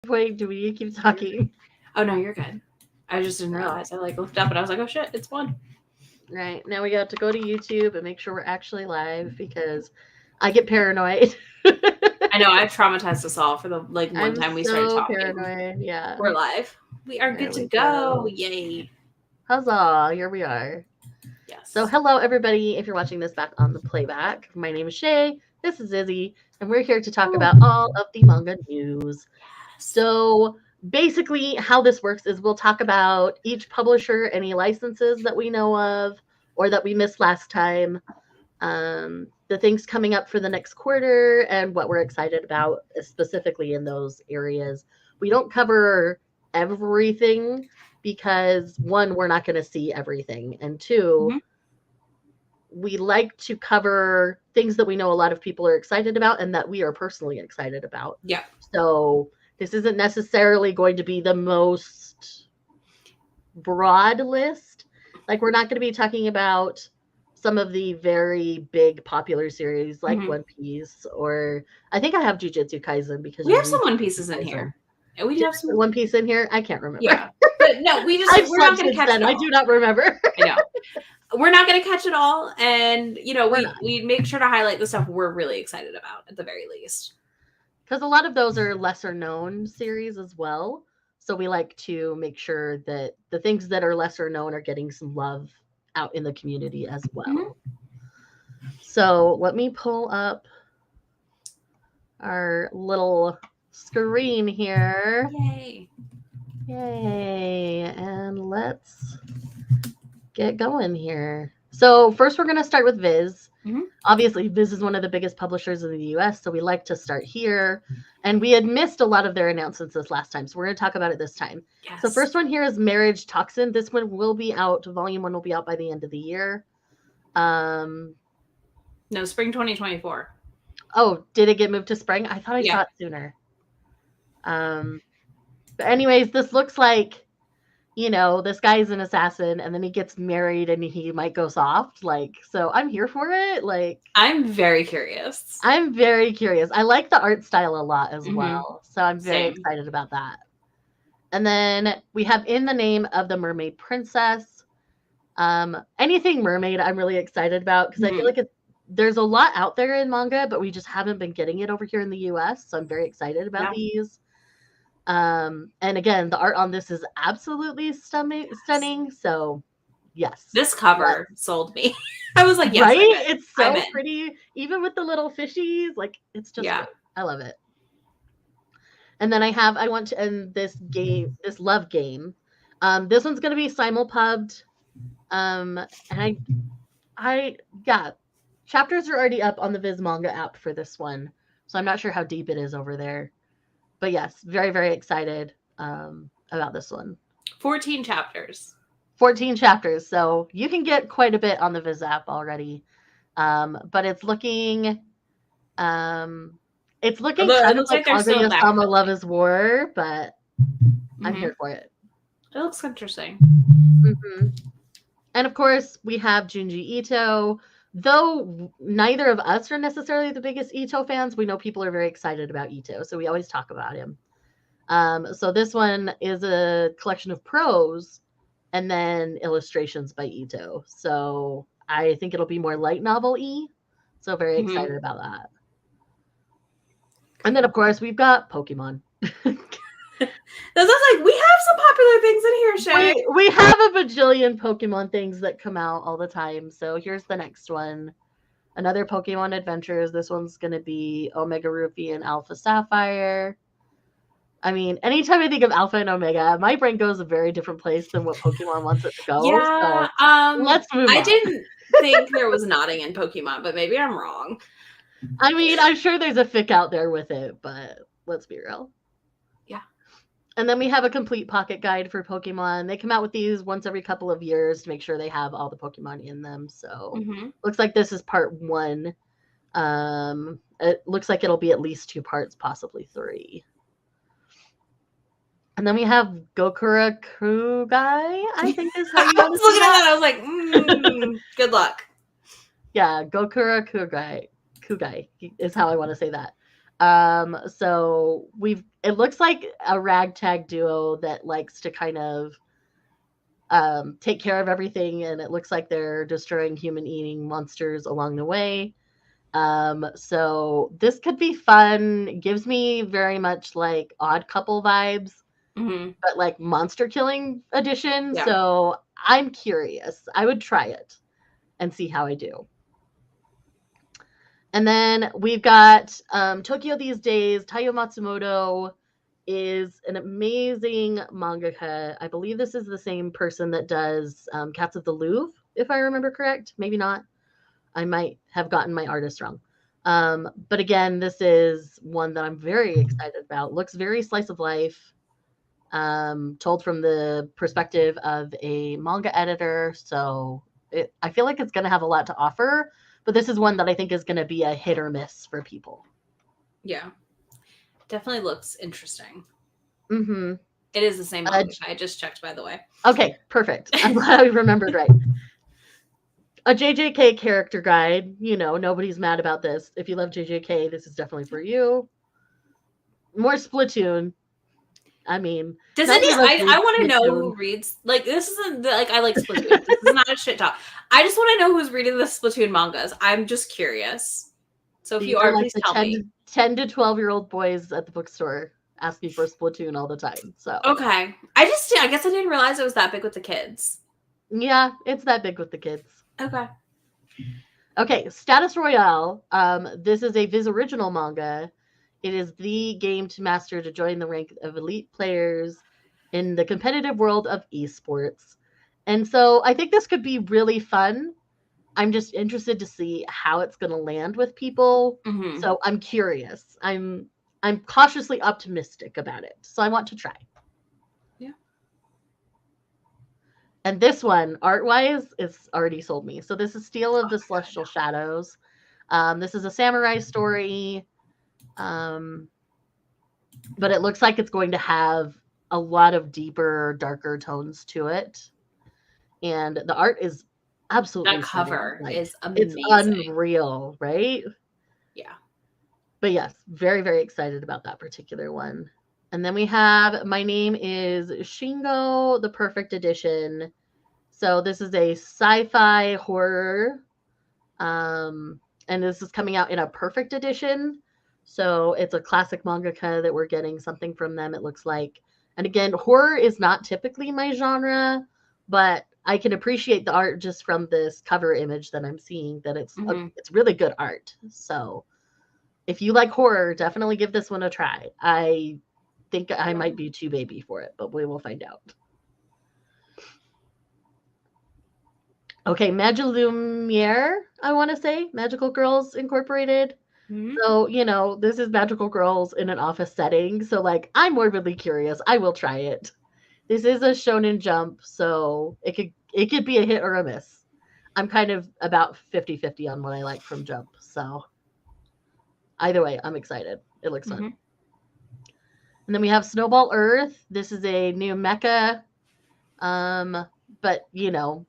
Wait, do we keep talking? Oh no, you're good. I just didn't realize. I looked up and I was like, oh shit, it's 1. Right. Now we got to go to YouTube and make sure we're actually live because I get paranoid. I know I've traumatized us all for the one I'm time we started so talking. paranoid. Yeah. We're live. We are There good to we go. go. Yay. Huzzah. Here we are. Yes. So, hello, everybody. If you're watching this back on the playback, my name is Shae. This is Izzy, and we're here to talk about all of the manga news. So, basically, how this works is we'll talk about each publisher, any licenses that we know of or that we missed last time, the things coming up for the next quarter, and what we're excited about specifically in those areas. We don't cover everything because, one, we're not going to see everything, and two, we like to cover things that we know a lot of people are excited about and that we are personally excited about. Yeah. So this isn't necessarily going to be the most broad list. Like, we're not going to be talking about some of the very big popular series like One Piece, or I think I have Jujutsu Kaisen because we have some One Pieces in here. And we have some One Piece in here. I can't remember. Yeah. But no, we're not going to catch it all. I do not remember. I know. We're not going to catch it all. And, we make sure to highlight the stuff we're really excited about at the very least. Because a lot of those are lesser known series as well. So we like to make sure that the things that are lesser known are getting some love out in the community as well. So let me pull up our little screen here. Yay. And let's get going here. So first we're going to start with Viz. Obviously, Viz is one of the biggest publishers in the US, so we like to start here. And we had missed a lot of their announcements this last time, so we're going to talk about it this time. Yes. So first one here is Marriage Toxin. This one will be out, volume 1 will be out by the end of the year. No, spring 2024. Oh, did it get moved to spring? I thought I saw it sooner. But anyways, this looks like, this guy's an assassin and then he gets married and he might go soft. So I'm here for it. I'm very curious. I like the art style a lot as well. So I'm very excited about that. And then we have In the Name of the Mermaid Princess. Anything mermaid I'm really excited about because I feel like there's a lot out there in manga, but we just haven't been getting it over here in the US. So I'm very excited about these. And again, the art on this is absolutely stunning. So yes. This cover sold me. I was like, yes. Right? It's so pretty. Even with the little fishies. It's just great. I love it. And then I want to end this love game. This one's gonna be simulpubbed. And chapters are already up on the Viz Manga app for this one. So I'm not sure how deep it is over there. But yes, very, very excited about this one. 14 chapters. 14 chapters. So you can get quite a bit on the Viz app already. But it's looking kind of like Kaguya-sama Love is War, but I'm here for it. It looks interesting. And of course, we have Junji Ito. Though neither of us are necessarily the biggest Ito fans, we know people are very excited about Ito, so we always talk about him. So this one is a collection of prose and then illustrations by Ito. So I think it'll be more light novel-y. So very excited about that. And then, of course, we've got Pokemon. That sounds like we have some popular things in here, Shae. We have a bajillion Pokemon things that come out all the time. So here's the next one. Another Pokemon Adventures. This one's going to be Omega Ruby and Alpha Sapphire. I mean, anytime I think of Alpha and Omega, my brain goes a very different place than what Pokemon wants it to go. Yeah. So let's move on. I didn't think there was nodding in Pokemon, but maybe I'm wrong. I mean, I'm sure there's a fic out there with it, but let's be real. And then we have a complete pocket guide for Pokemon. They come out with these once every couple of years to make sure they have all the Pokemon in them. So looks like this is part 1. It looks like it'll be at least 2 parts, possibly 3. And then we have Gokura Kugai, I think is how you want to say that. I was like, good luck. Yeah, Gokura Kugai is how I want to say that. So it looks like a ragtag duo that likes to kind of take care of everything, and it looks like they're destroying human-eating monsters along the way. So this could be fun. It gives me very much like Odd Couple vibes, but like monster killing edition. Yeah. So I'm curious. I would try it and see how I do. And then we've got Tokyo These Days. Taiyo Matsumoto is an amazing mangaka. I believe this is the same person that does Cats of the Louvre, if I remember correct. Maybe not. I might have gotten my artist wrong. But again, this is one that I'm very excited about. Looks very slice of life, told from the perspective of a manga editor. So I feel like it's going to have a lot to offer. But this is one that I think is going to be a hit or miss for people. Yeah. Definitely looks interesting. Mm-hmm. It is the same manga. I just checked, by the way. Okay, perfect. I'm glad I remembered right. A JJK character guide. You know, nobody's mad about this. If you love JJK, this is definitely for you. More Splatoon. I mean, does any? I want to know who reads. Like, this isn't like I like Splatoon. This is not a shit talk. I just want to know who's reading the Splatoon mangas. I'm just curious. So if you are, please tell me. 10 to 12-year-old boys at the bookstore asking for Splatoon all the time. So okay, I guess I didn't realize it was that big with the kids. Yeah, it's that big with the kids. Okay, Status Royale. This is a Viz original manga. It is the game to master to join the rank of elite players in the competitive world of esports. And so I think this could be really fun. I'm just interested to see how it's going to land with people. Mm-hmm. So I'm curious. I'm cautiously optimistic about it. So I want to try. Yeah. And this one, art-wise, is already sold me. So this is Steel of the Celestial Shadows. This is a samurai story. But it looks like it's going to have a lot of deeper, darker tones to it. And the art is absolutely that cover like, is amazing. It's unreal, right? Yeah. But yes, very, very excited about that particular one. And then we have My Name is Shingo, the Perfect Edition. So this is a sci-fi horror. And this is coming out in a perfect edition. So it's a classic mangaka that we're getting something from them, it looks like. And again, horror is not typically my genre, but I can appreciate the art just from this cover image that I'm seeing, that it's really good art. So if you like horror, definitely give this one a try. I think I might be too baby for it, but we will find out. Okay, Magilumiere, I want to say. Magical Girls Incorporated. Mm-hmm. So, you know, this is Magical Girls in an office setting. So, like, I'm morbidly curious. I will try it. This is a Shonen Jump, so it could be a hit or a miss. I'm kind of about 50-50 on what I like from Jump. So, either way, I'm excited. It looks fun. And then we have Snowball Earth. This is a new mecha. But, you know,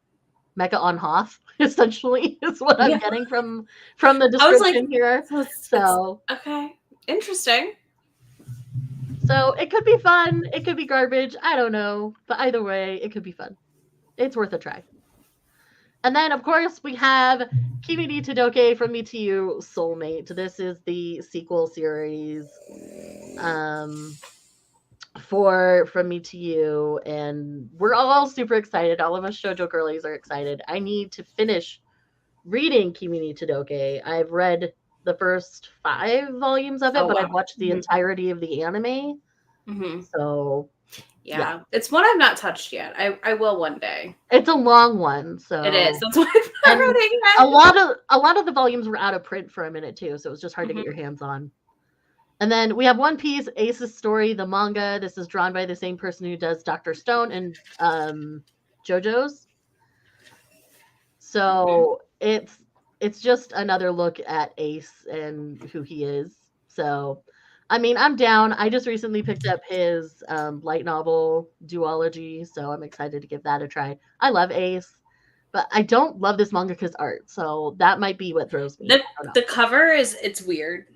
mecha on Hoth, essentially, is what I'm getting from the description here. So okay, interesting. So it could be fun. It could be garbage. I don't know. But either way, it could be fun. It's worth a try. And then, of course, we have Kimi ni Todoke From Me to You, Soulmate. This is the sequel series for From Me to You, and we're all super excited. All of us shoujo girlies are excited. I need to finish reading Kimi ni Todoke. I've read the first 5 volumes of it, but I've watched the entirety of the anime. So yeah, it's one I've not touched yet. I will one day. It's a long one, so it is. That's why I'm not reading it. A lot of the volumes were out of print for a minute too, so it was just hard to get your hands on. And then we have One Piece, Ace's Story, the manga. This is drawn by the same person who does Dr. Stone and JoJo's. So it's just another look at Ace and who he is. So, I mean, I'm down. I just recently picked up his light novel duology, so I'm excited to give that a try. I love Ace, but I don't love this mangaka's art, so that might be what throws me. The cover it's weird.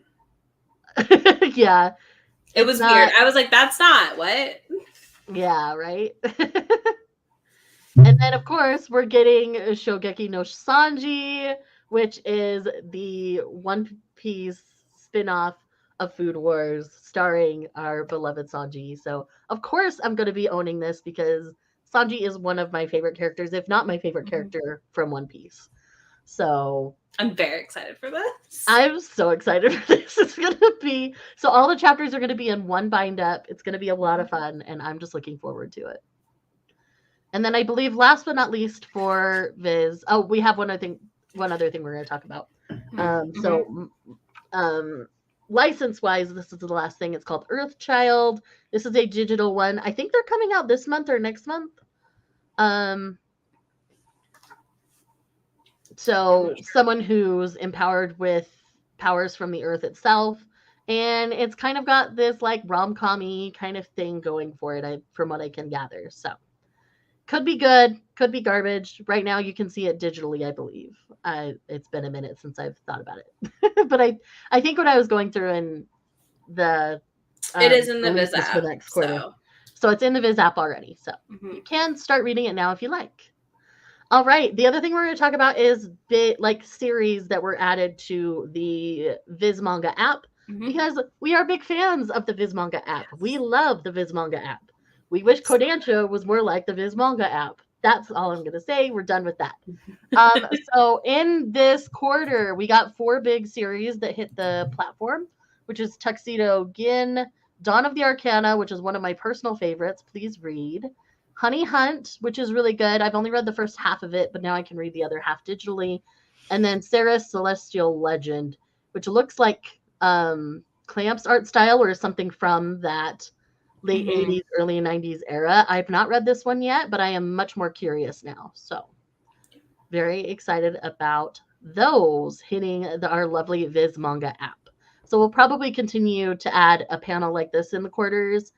Yeah. It was weird. I was like, that's not what. Yeah, right? And then, of course, we're getting Shogeki no Sanji, which is the One Piece spin-off of Food Wars starring our beloved Sanji. So, of course, I'm going to be owning this because Sanji is one of my favorite characters, if not my favorite character from One Piece. So, I'm very excited for this. I'm so excited for this. It's going to be so all the chapters are going to be in one bind up. It's going to be a lot of fun, and I'm just looking forward to it. And then I believe last but not least for Viz, we have one other thing we're going to talk about. License wise, this is the last thing. It's called Earthchild. This is a digital one. I think they're coming out this month or next month. So someone who's empowered with powers from the earth itself. And it's kind of got this like rom-com-y kind of thing going for it, from what I can gather. So could be good, could be garbage. Right now you can see it digitally, I believe. It's been a minute since I've thought about it. But I think when I was going through in the it is in the Viz app for next quarter. So it's in the Viz app already. So you can start reading it now if you like. All right. The other thing we're going to talk about is series that were added to the Viz Manga app because we are big fans of the Viz Manga app. We love the Viz Manga app. We wish Kodansha was more like the Viz Manga app. That's all I'm going to say. We're done with that. So in this quarter, we got 4 big series that hit the platform, which is Tuxedo Gin, Dawn of the Arcana, which is one of my personal favorites. Please read. Honey Hunt, which is really good. I've only read the first half of it, but now I can read the other half digitally. And then Sarah's Celestial Legend, which looks like Clamp's art style or something from that late 80s, early 90s era. I've not read this one yet, but I am much more curious now. So very excited about those hitting our lovely Viz Manga app. So we'll probably continue to add a panel like this in the quarters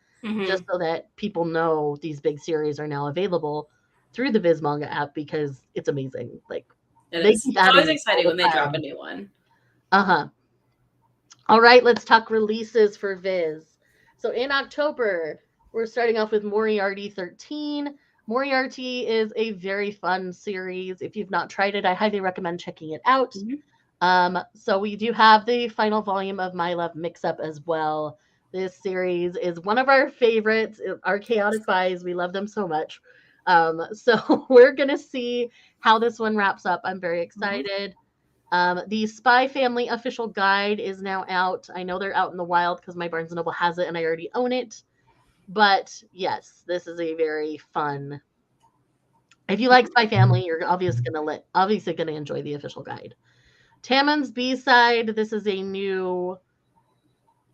just so that people know these big series are now available through the Viz Manga app because it's amazing. Like it's always exciting when they drop a new one. All right, let's talk releases for Viz. So in October, we're starting off with Moriarty 13. Moriarty is a very fun series. If you've not tried it, I highly recommend checking it out. So we do have the final volume of My Love Mix-Up as well. This series is one of our favorites. Our Chaotic Fives, we love them so much. So we're going to see how this one wraps up. I'm very excited. The Spy Family official guide is now out. I know they're out in the wild because my Barnes & Noble has it and I already own it. But yes, this is a very fun. If you like Spy Family, you're obviously going to enjoy the official guide. Taman's B-Side. This is a new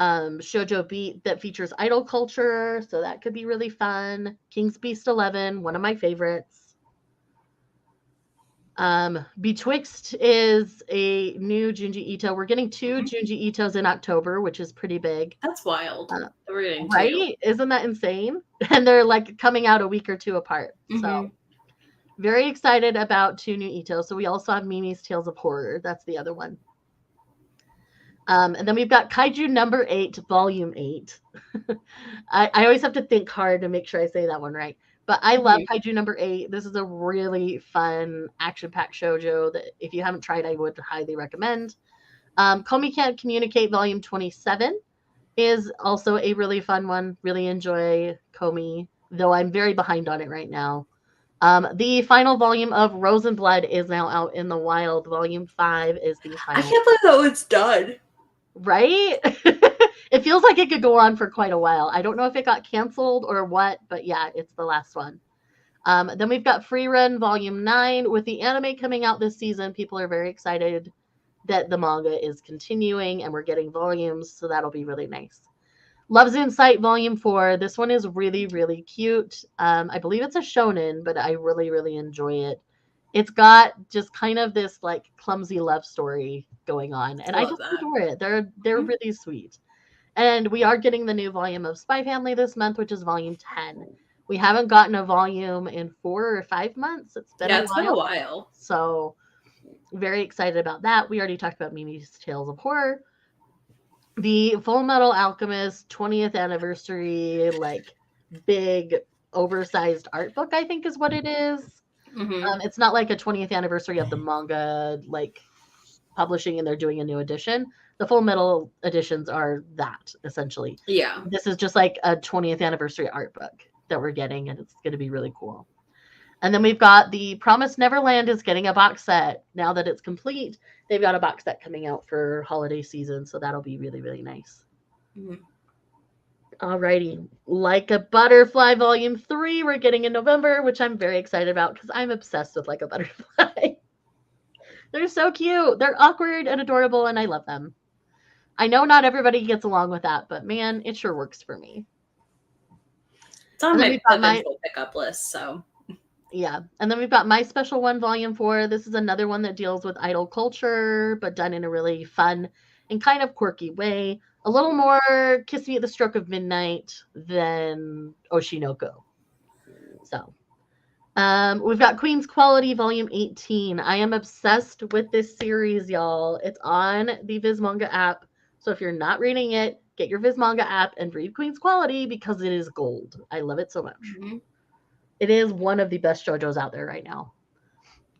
shoujo beat that features idol culture, so that could be really fun. King's Beast 11, one of my favorites. Betwixt is a new Junji Ito. We're getting 2 Junji Itos in October, which is pretty big. That's wild. We're getting 2. Right? Isn't that insane? And they're like coming out a week or 2 apart. So very excited about 2 new Itos. So we also have Mimi's Tales of Horror. That's the other one. And then we've got Kaiju number 8, volume 8. I always have to think hard to make sure I say that one right. But I love Kaiju number 8. This is a really fun action-packed shoujo that if you haven't tried, I would highly recommend. Komi Can't Communicate volume 27 is also a really fun one. Really enjoy Komi, though I'm very behind on it right now. The final volume of Rose and Blood is now out in the wild. Volume 5 is the final. I can't believe that it's done. Right? It feels like it could go on for quite a while. I don't know if it got canceled or what, but yeah, it's the last one. Then we've got Free Run Volume 9. With the anime coming out this season, people are very excited that the manga is continuing and we're getting volumes, so that'll be really nice. Love's Insight Volume 4. This one is really, really cute. I believe it's a shonen, but I really, really enjoy it. It's got just kind of this like clumsy love story going on, and I just adore it. They're really sweet. And we are getting the new volume of Spy Family this month, which is volume 10. We haven't gotten a volume in 4 or 5 months. It's been a while. So very excited about that. We already talked about Mimi's Tales of Horror. The Full Metal Alchemist 20th anniversary, like big oversized art book, I think is what it is. It's not like a 20th anniversary of the manga, like publishing and they're doing a new edition. The Full Metal editions are that essentially. Yeah. This is just like a 20th anniversary art book that we're getting, and it's going to be really cool. And then we've got the Promised Neverland is getting a box set. Now that it's complete, they've got a box set coming out for holiday season, so that'll be really, really nice. Alrighty. Like a Butterfly Volume 3, we're getting in November, which I'm very excited about because I'm obsessed with Like a Butterfly. They're so cute. They're awkward and adorable, and I love them. I know not everybody gets along with that, but man, it sure works for me. It's on my eventual pickup list, so. Yeah. And then we've got My Special One Volume 4. This is another one that deals with idol culture, but done in a really fun and kind of quirky way. A little more Kiss Me at the Stroke of Midnight than Oshinoko. So we've got Queen's Quality Volume 18. I am obsessed with this series, y'all. It's on the Viz Manga app. So if you're not reading it, get your Viz Manga app and read Queen's Quality because it is gold. I love it so much. It is one of the best JoJo's out there right now.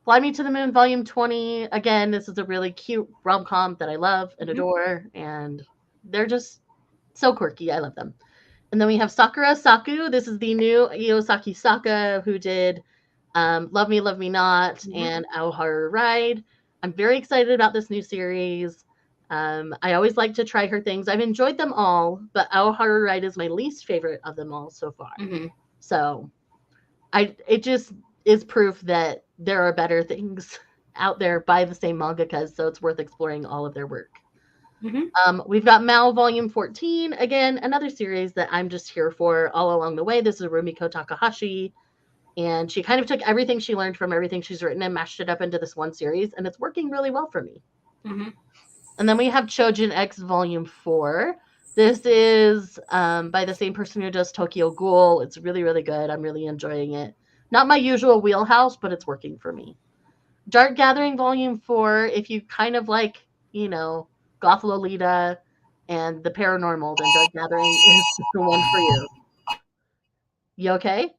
Fly Me to the Moon Volume 20. Again, this is a really cute rom-com that I love and adore, and they're just so quirky. I love them. And then we have Sakura Saku. This is the new Iosaki Saka who did Love Me, Love Me Not and Aoharu Ride. I'm very excited about this new series. I always like to try her things. I've enjoyed them all, but Aoharu Ride is my least favorite of them all so far. So it just is proof that there are better things out there by the same mangakas, so it's worth exploring all of their work. We've got Mao Volume 14. Again, another series that I'm just here for all along the way. This is Rumiko Takahashi, and she kind of took everything she learned from everything she's written and mashed it up into this one series, and it's working really well for me. And then we have Chojin X Volume 4. This is by the same person who does Tokyo Ghoul. It's really, really good. I'm really enjoying it. Not my usual wheelhouse, but it's working for me. Dark Gathering Volume 4, if you kind of like, Goth Lolita and the paranormal, then Dark Gathering is the one for you. You okay?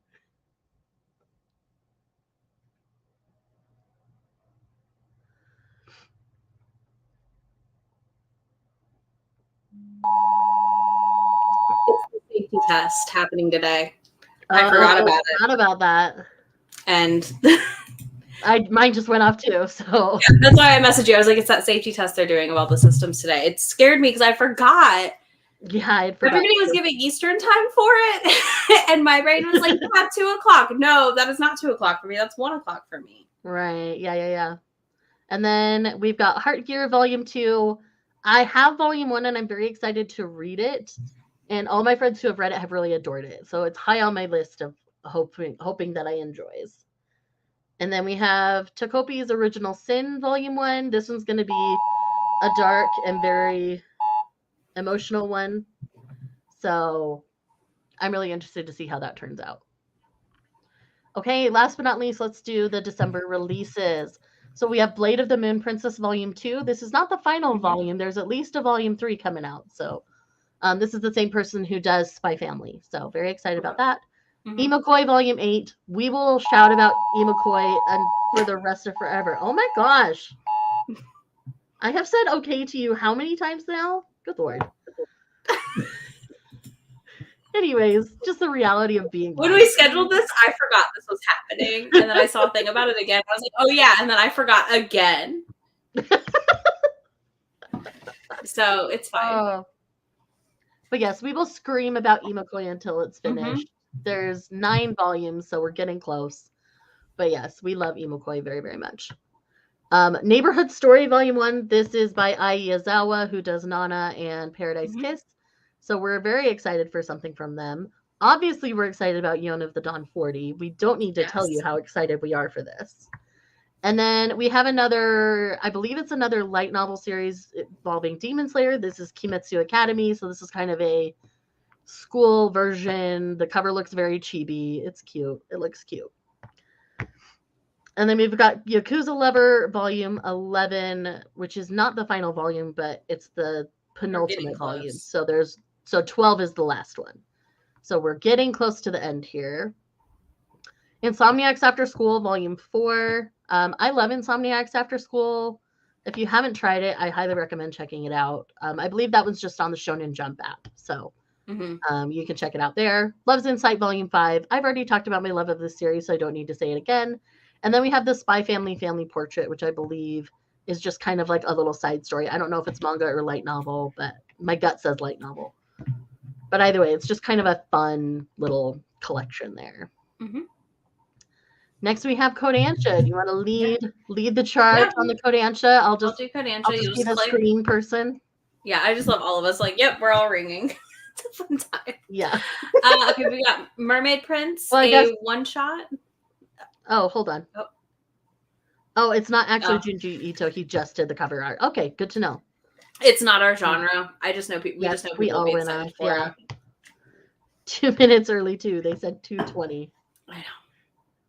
It's the safety test happening today. I forgot about it. I forgot about that. And mine just went off too, so. Yeah, that's why I messaged you. I was like, it's that safety test they're doing about the systems today. It scared me because I forgot. Yeah, I forgot. Everybody was giving Eastern time for it. And my brain was like, yeah, 2:00. No, that is not 2:00 for me. That's 1:00 for me. Right. Yeah. And then we've got Heart Gear Volume 2. I have Volume 1 and I'm very excited to read it. And all my friends who have read it have really adored it. So it's high on my list of hoping that I enjoys. And then we have Takopi's Original Sin Volume 1. This one's going to be a dark and very emotional one. So I'm really interested to see how that turns out. Okay, last but not least, let's do the December releases. So we have Blade of the Moon Princess Volume 2. This is not the final volume. There's at least a Volume 3 coming out. So this is the same person who does Spy Family. So very excited about that. Imokoi Volume 8. We will shout about Imokoi for the rest of forever. Oh my gosh. I have said okay to you how many times now? Good Lord. Anyways, just the reality of being. When we scheduled this, I forgot this was happening. And then I saw a thing about it again. I was like, oh yeah. And then I forgot again. So it's fine. But yes, we will scream about Imokoi until it's finished. There's 9 volumes, so we're getting close. But yes, we love Imokoi very, very much. Neighborhood Story Volume 1. This is by Ai Yazawa, who does Nana and Paradise Kiss. So we're very excited for something from them. Obviously, we're excited about Yon of the Dawn 40. We don't need to tell you how excited we are for this. And then we have another, I believe it's another light novel series involving Demon Slayer. This is Kimetsu Academy. So this is kind of a school version. The cover looks very chibi. It's cute. It looks cute. And then we've got Yakuza Lover Volume 11, which is not the final volume, but it's the penultimate volume. So 12 is the last one. So we're getting close to the end here. Insomniacs After School, Volume 4. I love Insomniacs After School. If you haven't tried it, I highly recommend checking it out. I believe that was just on the Shonen Jump app. So you can check it out there. Love's Insight, Volume 5. I've already talked about my love of this series, so I don't need to say it again. And then we have the Spy Family Family Portrait, which I believe is just kind of like a little side story. I don't know if it's manga or light novel, but my gut says light novel. But either way, it's just kind of a fun little collection there. Next, we have Kodansha. Do you want to lead the charge on the Kodansha? I'll do Kodansha. I'll just be the screen person. Yeah, I just love all of us. Like, yep, we're all ringing. It's a fun time. Yeah. Okay, we got Mermaid Prince, one shot. Oh, hold on. Oh, it's not actually Junji Ito. He just did the cover art. Okay, good to know. It's not our genre. I just know people. We all went off. Yeah. 2 minutes early too. They said 2:20. I know.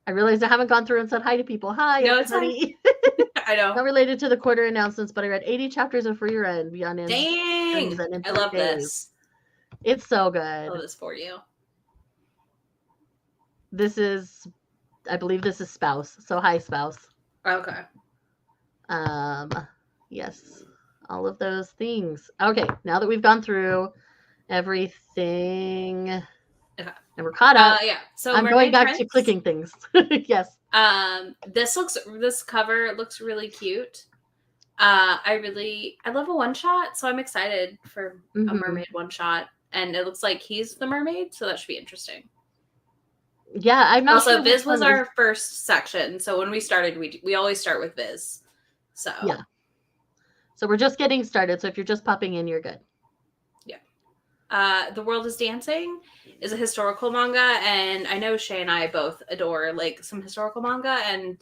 I realized I haven't gone through and said hi to people. Hi, no, it's funny. I know. Not related to the quarter announcements, but I read 80 chapters of Free Ren beyond. Dang! I love this. It's so good. I love this for you. This is, I believe this is Spouse. So hi, Spouse. Okay. Yes. All of those things. Okay, now that we've gone through everything, and we're caught up. Yeah. So I'm going back to clicking things. Yes. This cover looks really cute. I love a one shot, so I'm excited for a mermaid one shot, and it looks like he's the mermaid, so that should be interesting. Yeah, I'm not. Also, Viz was our first section, so when we started, we always start with Viz. So yeah. So we're just getting started. So if you're just popping in, you're good. Yeah. The World is Dancing is a historical manga, and I know Shae and I both adore like some historical manga, and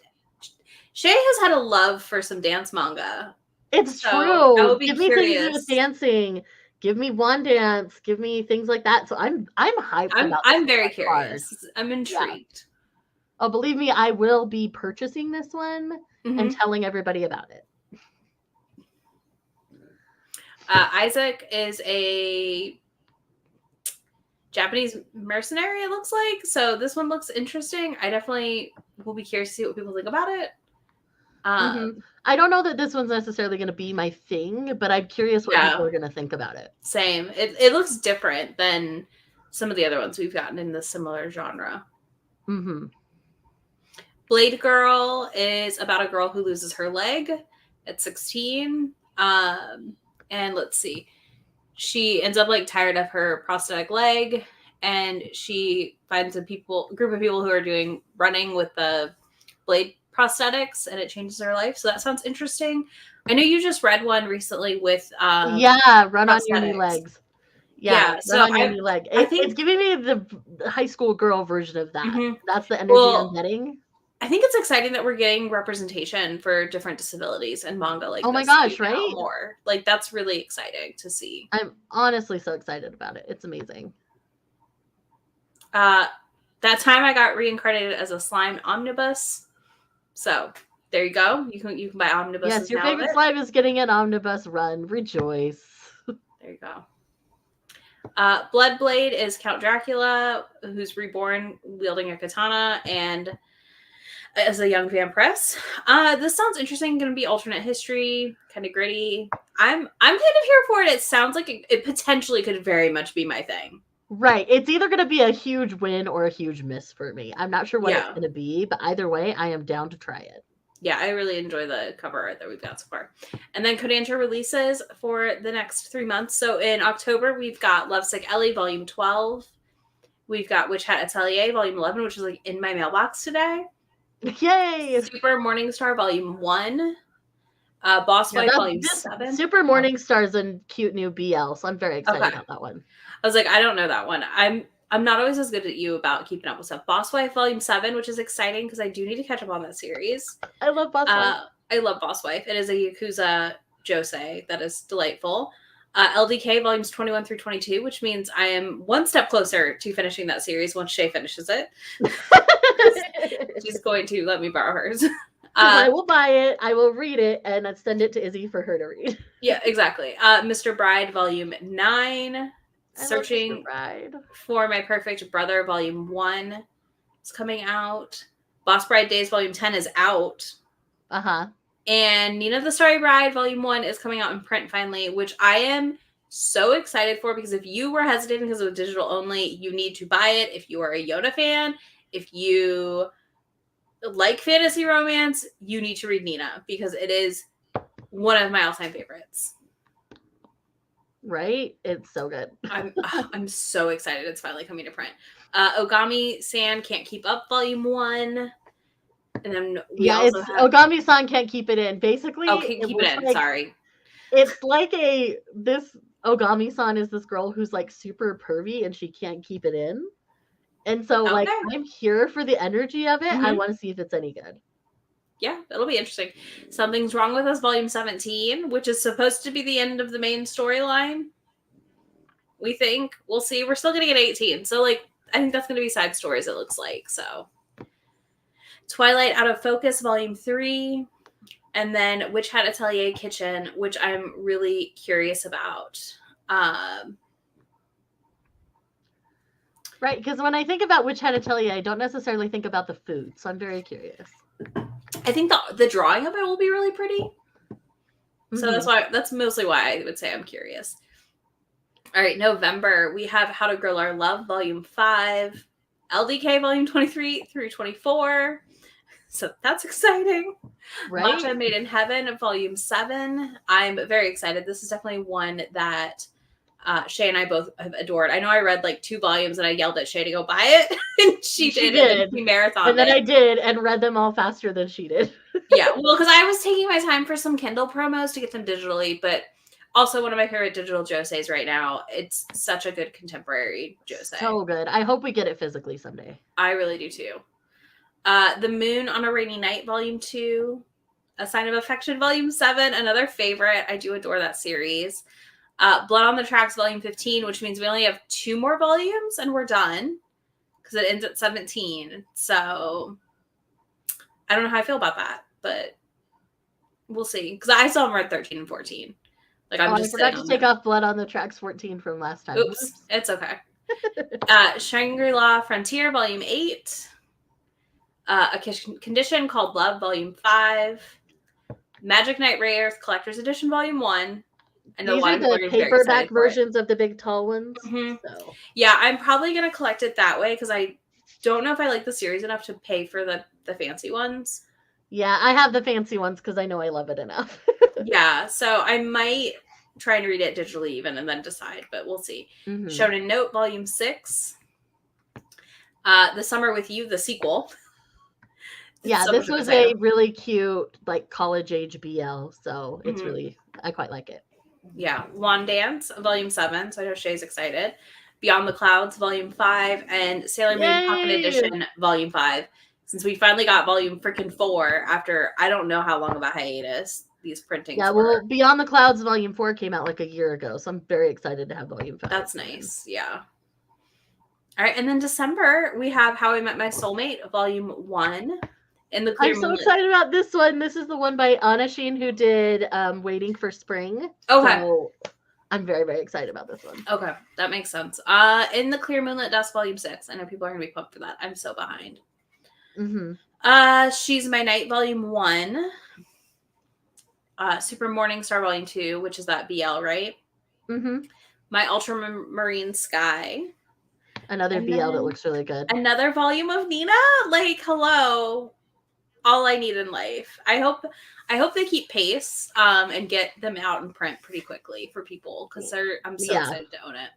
Shae has had a love for some dance manga. It's true. Give me things with dancing. Give me one dance. Give me things like that. So I'm hyped. I'm very curious. I'm intrigued. Yeah. Oh, believe me, I will be purchasing this one and telling everybody about it. Isaac is a Japanese mercenary, it looks like. So this one looks interesting. I definitely will be curious to see what people think about it. I don't know that this one's necessarily going to be my thing, but I'm curious what people are going to think about it. Same. It looks different than some of the other ones we've gotten in the similar genre. Blade Girl is about a girl who loses her leg at 16. And let's see. She ends up like tired of her prosthetic leg, and she finds a group of people who are doing running with the blade prosthetics, and it changes her life. So that sounds interesting. I know you just read one recently with Run on Your New Legs. Yeah, so Run on Your New Leg. I think it's giving me the high school girl version of that. That's the energy I'm getting. I think it's exciting that we're getting representation for different disabilities in manga like this. Oh my gosh, right? More. Like, that's really exciting to see. I'm honestly so excited about it. It's amazing. That time I got reincarnated as a slime omnibus. So there you go. You can buy omnibuses. Yes, your favorite slime is getting an omnibus run. Rejoice. There you go. Bloodblade is Count Dracula, who's reborn wielding a katana and as a young vampiress. This sounds interesting. Going to be alternate history, kind of gritty. I'm kind of here for it. It sounds like it potentially could very much be my thing. Right. It's either going to be a huge win or a huge miss for me. I'm not sure what it's going to be, but either way, I am down to try it. Yeah, I really enjoy the cover art that we've got so far. And then Kodansha releases for the next 3 months. So in October, we've got Lovesick Ellie, Volume 12. We've got Witch Hat Atelier, Volume 11, which is like in my mailbox today. Yay! Super Morningstar, Volume 1. Boss Wife, Volume 7. Super Morningstar is a cute new BL, so I'm very excited about that one. I was like, I don't know that one. I'm not always as good as you about keeping up with stuff. Boss Wife, Volume 7, which is exciting because I do need to catch up on that series. I love Boss Wife. I love Boss Wife. It is a Yakuza josei that is delightful. LDK, Volumes 21 through 22, which means I am one step closer to finishing that series once Shae finishes it. She's going to let me borrow hers. I will buy it, I will read it, and then send it to Izzy for her to read. Yeah, exactly. Mr. Bride, Volume 9. Searching Bride. for My Perfect Brother, Volume 1 is coming out. Boss Bride Days, Volume 10 is out. Uh-huh. And Nina the Starry Bride, Volume 1 is coming out in print finally, which I am so excited for, because if you were hesitating because it was digital only, you need to buy it. If you are a Yona fan, if you like fantasy romance, you need to read Nina, because it is one of my all-time favorites. Right? It's so good. I'm so excited it's finally coming to print. Ogami-san Can't Keep Up, Volume 1. And then we also have Ogami-san Can't Keep It In. Basically, Can't Keep It In, sorry. It's like this Ogami-san is this girl who's like super pervy and she can't keep it in. And so like I'm here for the energy of it. I want to see if it's any good. Yeah, it'll be interesting. Something's Wrong with Us, Volume 17, which is supposed to be the end of the main storyline. We think. We'll see. We're still getting an 18. So like I think that's gonna be side stories, it looks like. So Twilight Out of Focus, Volume 3. And then Witch Hat Atelier Kitchen, which I'm really curious about. Right, because when I think about Witch Hat Atelier, I don't necessarily think about the food. So I'm very curious. I think the drawing of it will be really pretty. So that's mostly why I would say I'm curious. All right, November, we have How to Grow Our Love, Volume 5. LDK, Volume 23 through 24. So that's exciting. Right? Matcha Made in Heaven, Volume 7. I'm very excited. This is definitely one that Shae and I both have adored. I know I read like 2 volumes and I yelled at Shae to go buy it. And she did. And then we marathoned and then I did and read them all faster than she did. Yeah, well, because I was taking my time for some Kindle promos to get them digitally, but also one of my favorite digital joseis right now. It's such a good contemporary josei. So good. I hope we get it physically someday. I really do too. The Moon on a Rainy Night, Volume 2. A Sign of Affection, Volume 7. Another favorite. I do adore that series. Blood on the Tracks, Volume 15, which means we only have 2 more volumes and we're done. Because it ends at 17. So I don't know how I feel about that, but we'll see. Because I still haven't read 13 and 14. Like I forgot to take off Blood on the Tracks 14 from last time. Oops. It's okay. Shangri-La Frontier, Volume 8. A Condition Called Love, Volume 5. Magic Knight Rares Collector's Edition, Volume 1. I know these are the paperback versions of the big tall ones. So. Yeah, I'm probably going to collect it that way because I don't know if I like the series enough to pay for the fancy ones. Yeah, I have the fancy ones because I know I love it enough. Yeah, so I might try and read it digitally even and then decide, but we'll see. Shonen Note, Volume 6. The Summer with You, the sequel. Yeah, this was a really cute, like, college-age BL, so it's really, I quite like it. Yeah, Wand Dance, Volume 7, so I know Shae's excited. Beyond the Clouds, Volume 5, and Sailor Moon Pocket Edition, Volume 5. Since we finally got Volume freaking 4 after I don't know how long of a hiatus these printings were. Well, Beyond the Clouds, Volume 4 came out like a year ago, so I'm very excited to have Volume 5. That's nice, yeah. All right, and then December, we have How I Met My Soulmate, Volume 1. I'm so excited about this one. This is the one by Anashin who did Waiting for Spring. Okay. So I'm very, very excited about this one. Okay, that makes sense. In the Clear Moonlit Dust, Volume 6. I know people are going to be pumped for that. I'm so behind. She's My Knight, Volume 1. Super Morning Star, Volume 2, which is that BL, right? My Ultramarine Sky. Another BL that looks really good. Another volume of Nina? Like, hello. All I need in life. I hope they keep pace and get them out in print pretty quickly for people because I'm so excited to own it.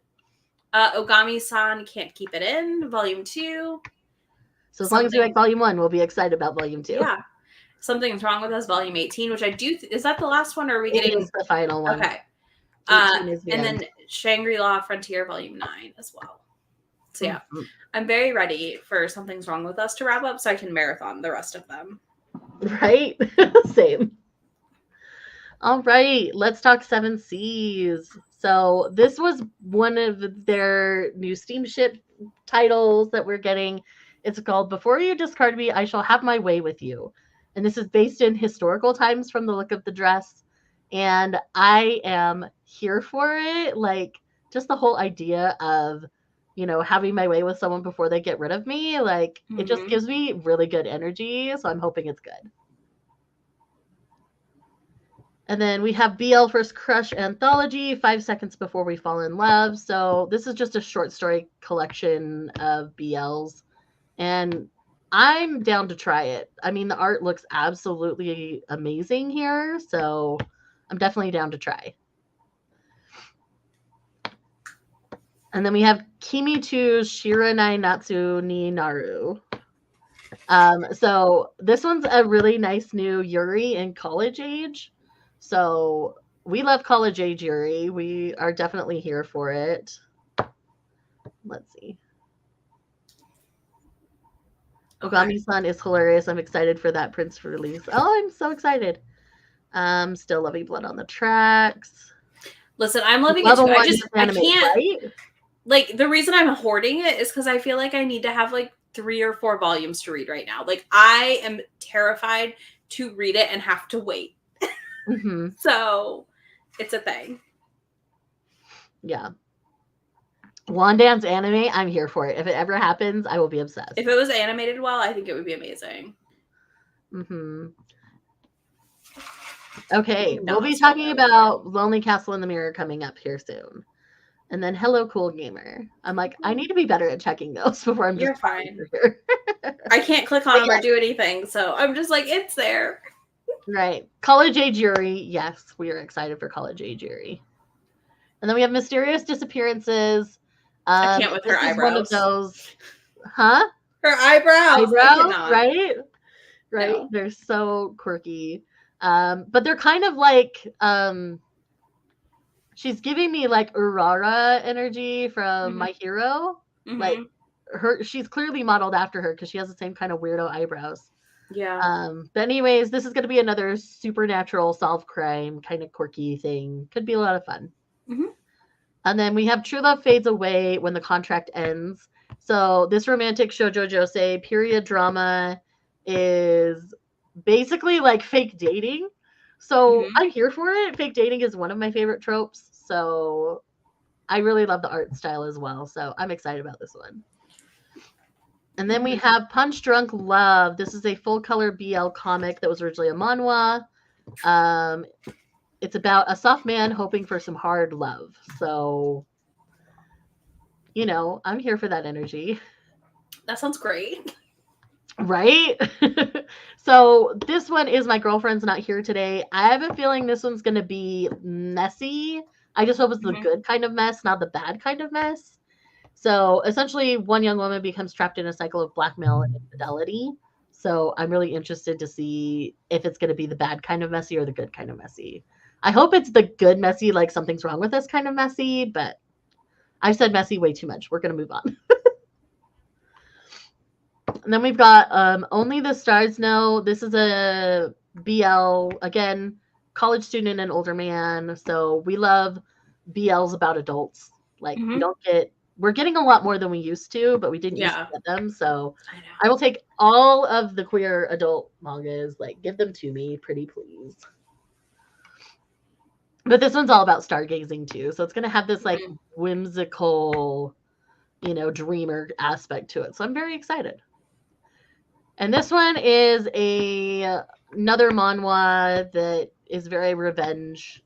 Ogami-san Can't Keep It In, Volume 2. So as long as you like Volume 1, we'll be excited about Volume 2. Yeah. Something's Wrong with Us, Volume 18, which I do. Is that the last one, or are we getting? It is the final one. Okay. And then Shangri-La Frontier, Volume 9 as well. So yeah, I'm very ready for Something's Wrong with Us to wrap up so I can marathon the rest of them. Right? Same. All right, let's talk Seven Seas. So this was one of their new steamship titles that we're getting. It's called Before You Discard Me, I Shall Have My Way with You. and this is based in historical times from the look of the dress. And I am here for it. Like, just the whole idea of, you know, having my way with someone before they get rid of me. Like, it just gives me really good energy. So I'm hoping it's good. And then we have BL First Crush Anthology, 5 Seconds Before We Fall in Love. So this is just a short story collection of BLs. And I'm down to try it. I mean, the art looks absolutely amazing here. So I'm definitely down to try. And then we have Kimi to Shiranai Natsu ni Naru. So this one's a really nice new Yuri in college age. So we love college age Yuri. We are definitely here for it. Let's see. Ogami-san is hilarious. I'm excited for that Prince release. Oh, I'm so excited. Still loving Blood on the Tracks. Listen, I'm loving it too. I can't. Right? Like, the reason I'm hoarding it is because I feel like I need to have like 3 or 4 volumes to read right now. Like, I am terrified to read it and have to wait. Mm-hmm. So it's a thing. Yeah. Wandance anime, I'm here for it. If it ever happens, I will be obsessed. If it was animated well, I think it would be amazing. Mm-hmm. Okay, we'll be talking about Lonely Castle in the Mirror coming up here soon. And then Hello Cool Gamer. I'm like, I need to be better at checking those before I'm just... You're fine. I can't click on them or do anything, so I'm just like, it's there. Right. College Age Yuri. Yes, we are excited for College Age Yuri. And then we have Mysterious Disappearances. I can't with her eyebrows. One of those. Huh? Her eyebrows. Right? Right. No. They're so quirky. But they're kind of like, she's giving me like Urara energy from My Hero. Mm-hmm. Like she's clearly modeled after her because she has the same kind of weirdo eyebrows. Yeah. But anyways, this is going to be another supernatural solve crime kind of quirky thing. Could be a lot of fun. Mm-hmm. And then we have True Love Fades Away When the Contract Ends. So this romantic shoujo josei period drama is basically like fake dating. So I'm here for it. Fake dating is one of my favorite tropes. So I really love the art style as well. So I'm excited about this one. And then we have Punch Drunk Love. This is a full color BL comic that was originally a manhwa. It's about a soft man hoping for some hard love. So, you know, I'm here for that energy. That sounds great. Right? So this one is My Girlfriend's Not Here Today. I have a feeling this one's going to be messy. I just hope it's the good kind of mess, not the bad kind of mess. So essentially, one young woman becomes trapped in a cycle of blackmail and infidelity. So I'm really interested to see if it's going to be the bad kind of messy or the good kind of messy. I hope it's the good messy, like something's wrong with us kind of messy, but I've said messy way too much. We're going to move on. And then we've got Only the Stars Know. This is a BL, again, college student and older man. So we love BLs about adults. Like, we're getting a lot more than we used to, but we didn't used to get them. So I will take all of the queer adult mangas, like, give them to me, pretty please. But this one's all about stargazing too. So it's going to have this like whimsical, you know, dreamer aspect to it. So I'm very excited. And this one is another manhwa that is very revenge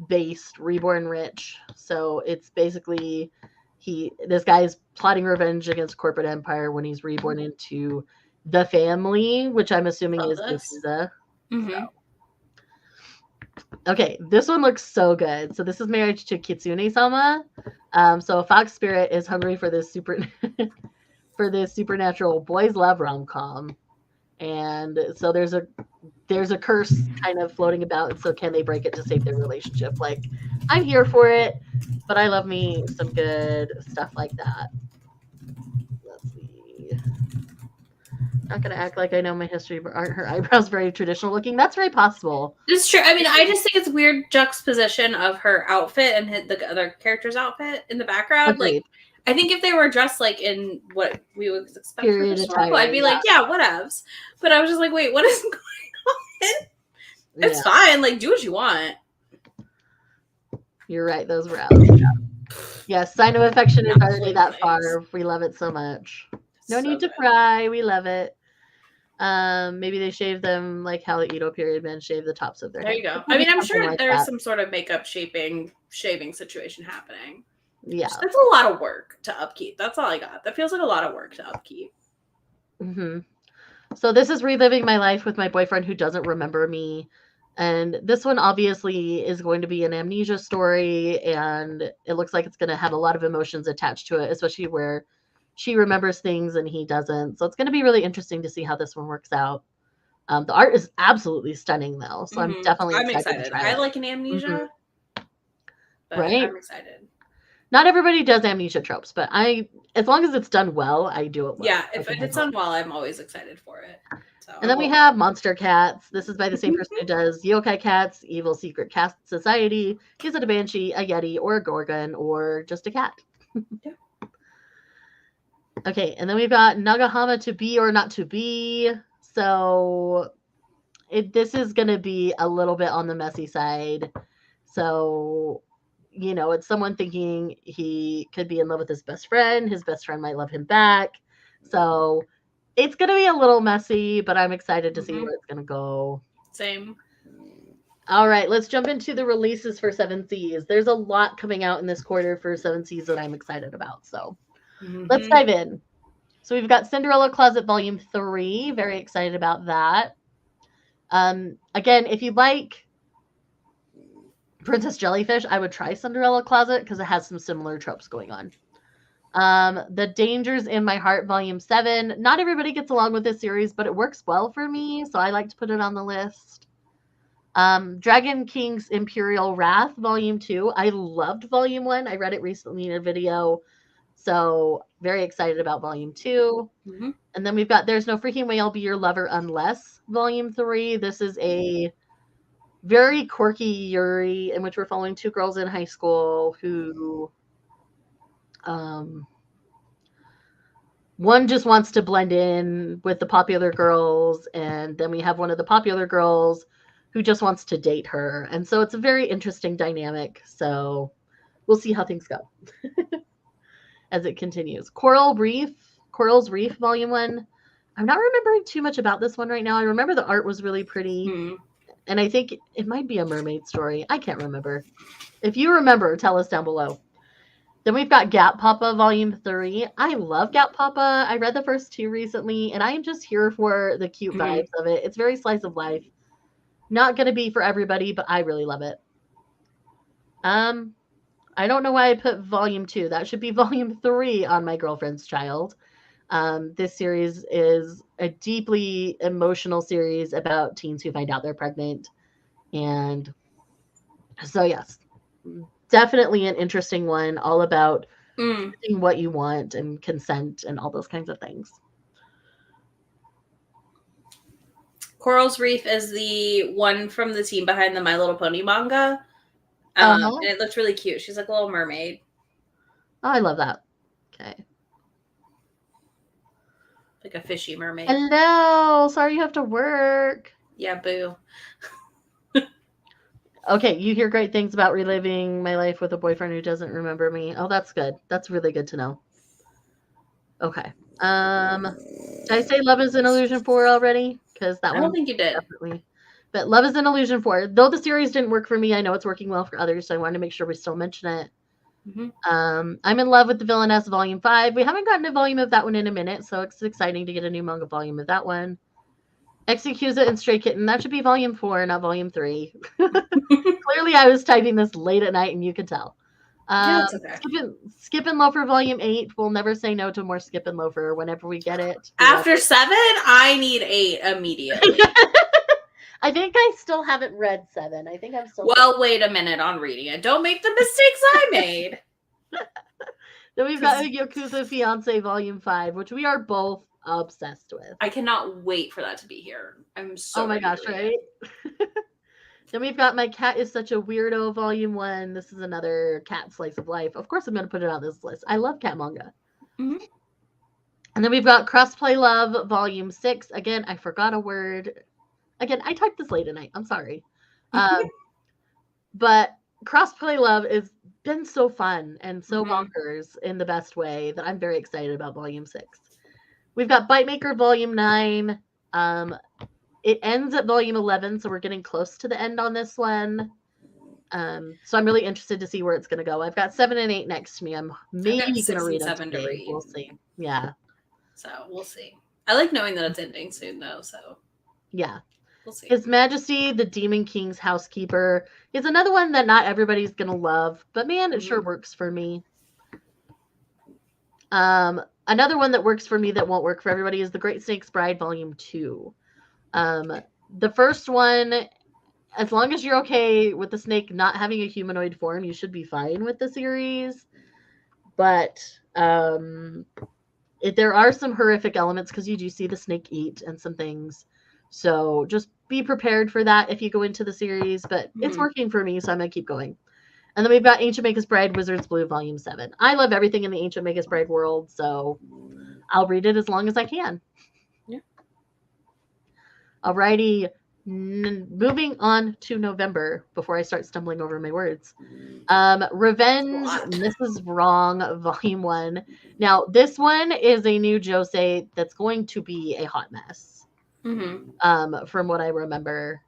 based, Reborn Rich. So it's basically this guy is plotting revenge against corporate empire when he's reborn into the family, which I'm assuming is Yakuza. So. Okay, this one looks so good. So this is Marriage to Kitsune-sama. So a fox spirit is hungry for this supernatural boys love rom-com. And so there's a curse kind of floating about, and so can they break it to save their relationship? Like, I'm here for it, but I love me some good stuff like that. Let's see. Not gonna act like I know my history, but aren't her eyebrows very traditional looking? That's very possible. It's true. I mean, I just think it's weird juxtaposition of her outfit and the other character's outfit in the background. Agreed. Like, I think if they were dressed like in what we would expect Period for historical, attire, I'd be like, yeah, whatevs. But I was just like, wait, what is going on? It's fine. Like, do what you want. You're right. Those were out. Yes, Sign of Affection is already that far. We love it so much. No need to cry. We love it. Maybe they shave them like how the Edo period men shave the tops of their head. There you go. I mean, I'm sure there's some sort of makeup shaving situation happening. Yeah. That's a lot of work to upkeep. That's all I got. That feels like a lot of work to upkeep. Mm-hmm. So this is reliving my life with my boyfriend who doesn't remember me. And this one obviously is going to be an amnesia story, and it looks like it's going to have a lot of emotions attached to it, especially where she remembers things and he doesn't. So it's going to be really interesting to see how this one works out. The art is absolutely stunning, though, so I'm definitely excited. To try I like an amnesia, but right? I'm excited. Not everybody does amnesia tropes, but as long as it's done well, I do it well. Yeah, if it's done well, I'm always excited for it. So, and then we have Monster Cats. This is by the same person who does Yokai Cats, Evil Secret Cat Society. Is it a Banshee, a Yeti, or a Gorgon, or just a cat? Yeah. Okay, and then we've got Nagahama to be or not to be. So this is going to be a little bit on the messy side. So, it's someone thinking he could be in love with his best friend. His best friend might love him back. So it's going to be a little messy, but I'm excited to see where it's going to go. Same. All right, let's jump into the releases for 7 Seas. There's a lot coming out in this quarter for 7 Seas that I'm excited about. So let's dive in. So we've got Cinderella Closet Volume 3. Very excited about that. Again, if you like Princess Jellyfish, I would try Cinderella Closet because it has some similar tropes going on. The Dangers in My Heart Volume 7. Not everybody gets along with this series, but it works well for me, so I like to put it on the list. Dragon King's Imperial Wrath Volume 2. I loved Volume 1. I read it recently in a video, so very excited about Volume 2. And then we've got There's No Freaking Way I'll Be Your Lover Unless Volume 3. This is a very quirky Yuri in which we're following 2 girls in high school who one just wants to blend in with the popular girls, and then we have one of the popular girls who just wants to date her. And so it's a very interesting dynamic. So we'll see how things go as it continues. Coral's Reef Volume 1. I'm not remembering too much about this one right now. I remember the art was really pretty. And I think it might be a mermaid story. I can't remember. If you remember, tell us down below. Then we've got Gap Papa Volume 3. I love Gap Papa. I read the first 2 recently, and I am just here for the cute vibes of it. It's very slice of life. Not going to be for everybody, but I really love it. I don't know why I put Volume 2. That should be Volume 3 on My Girlfriend's Child. This series is a deeply emotional series about teens who find out they're pregnant. And so, yes, definitely an interesting one, all about choosing what you want and consent and all those kinds of things. Coral's Reef is the one from the team behind the My Little Pony manga. And it looks really cute. She's like a little mermaid. Oh, I love that. Okay. Like a fishy mermaid. Hello. Sorry you have to work. Yeah, boo. Okay, you hear great things about reliving my life with a boyfriend who doesn't remember me. Oh, that's good. That's really good to know. Okay. Did I say Love is an Illusion 4 already? Because that one. I don't think you did. Definitely. But Love is an Illusion 4. Though the series didn't work for me, I know it's working well for others, so I wanted to make sure we still mention it. I'm in love with the Villainess Volume 5. We haven't gotten a volume of that one in a minute, so it's exciting to get a new manga volume of that one. Execuza and Stray Kitten. That should be Volume 4, not Volume 3. Clearly, I was typing this late at night, and you could tell. Yeah, it's okay. Skip and Loafer Volume 8. We'll never say no to more Skip and Loafer whenever we get it. After 7, I need 8 immediately. I think I still haven't read 7. I think I'm still. Well, wait a minute on reading it. Don't make the mistakes I made. Then we've got Yakuza Fiance Volume 5, which we are both obsessed with. I cannot wait for that to be here. I'm so. Oh my gosh, right? Then we've got My Cat is Such a Weirdo, Volume 1. This is another cat slice of life. Of course, I'm going to put it on this list. I love cat manga. Mm-hmm. And then we've got Crossplay Love, Volume 6. Again, I forgot a word. Again, I typed this late at night. I'm sorry. But Crossplay Love has been so fun and so bonkers in the best way that I'm very excited about Volume 6. We've got Bite Maker, Volume 9. It ends at Volume 11, so we're getting close to the end on this one. So I'm really interested to see where it's going to go. I've got 7 and 8 next to me. I'm maybe going to read them today. We'll see. Yeah. So we'll see. I like knowing that it's ending soon, though. So yeah, we'll see. His Majesty, the Demon King's Housekeeper is another one that not everybody's going to love, but man, it sure works for me. Another one that works for me that won't work for everybody is The Great Snake's Bride, Volume 2. The first one, as long as you're okay with the snake not having a humanoid form, you should be fine with the series. But there are some horrific elements because you do see the snake eat and some things. So just be prepared for that if you go into the series. But it's working for me, so I'm going to keep going. And then we've got Ancient Magus Bride, Wizard's Blue, Volume 7. I love everything in the Ancient Magus Bride world, so I'll read it as long as I can. Yeah. Alrighty. Moving on to November before I start stumbling over my words. Revenge, Mrs. Wrong, Volume 1. Now, this one is a new josei that's going to be a hot mess. From what I remember.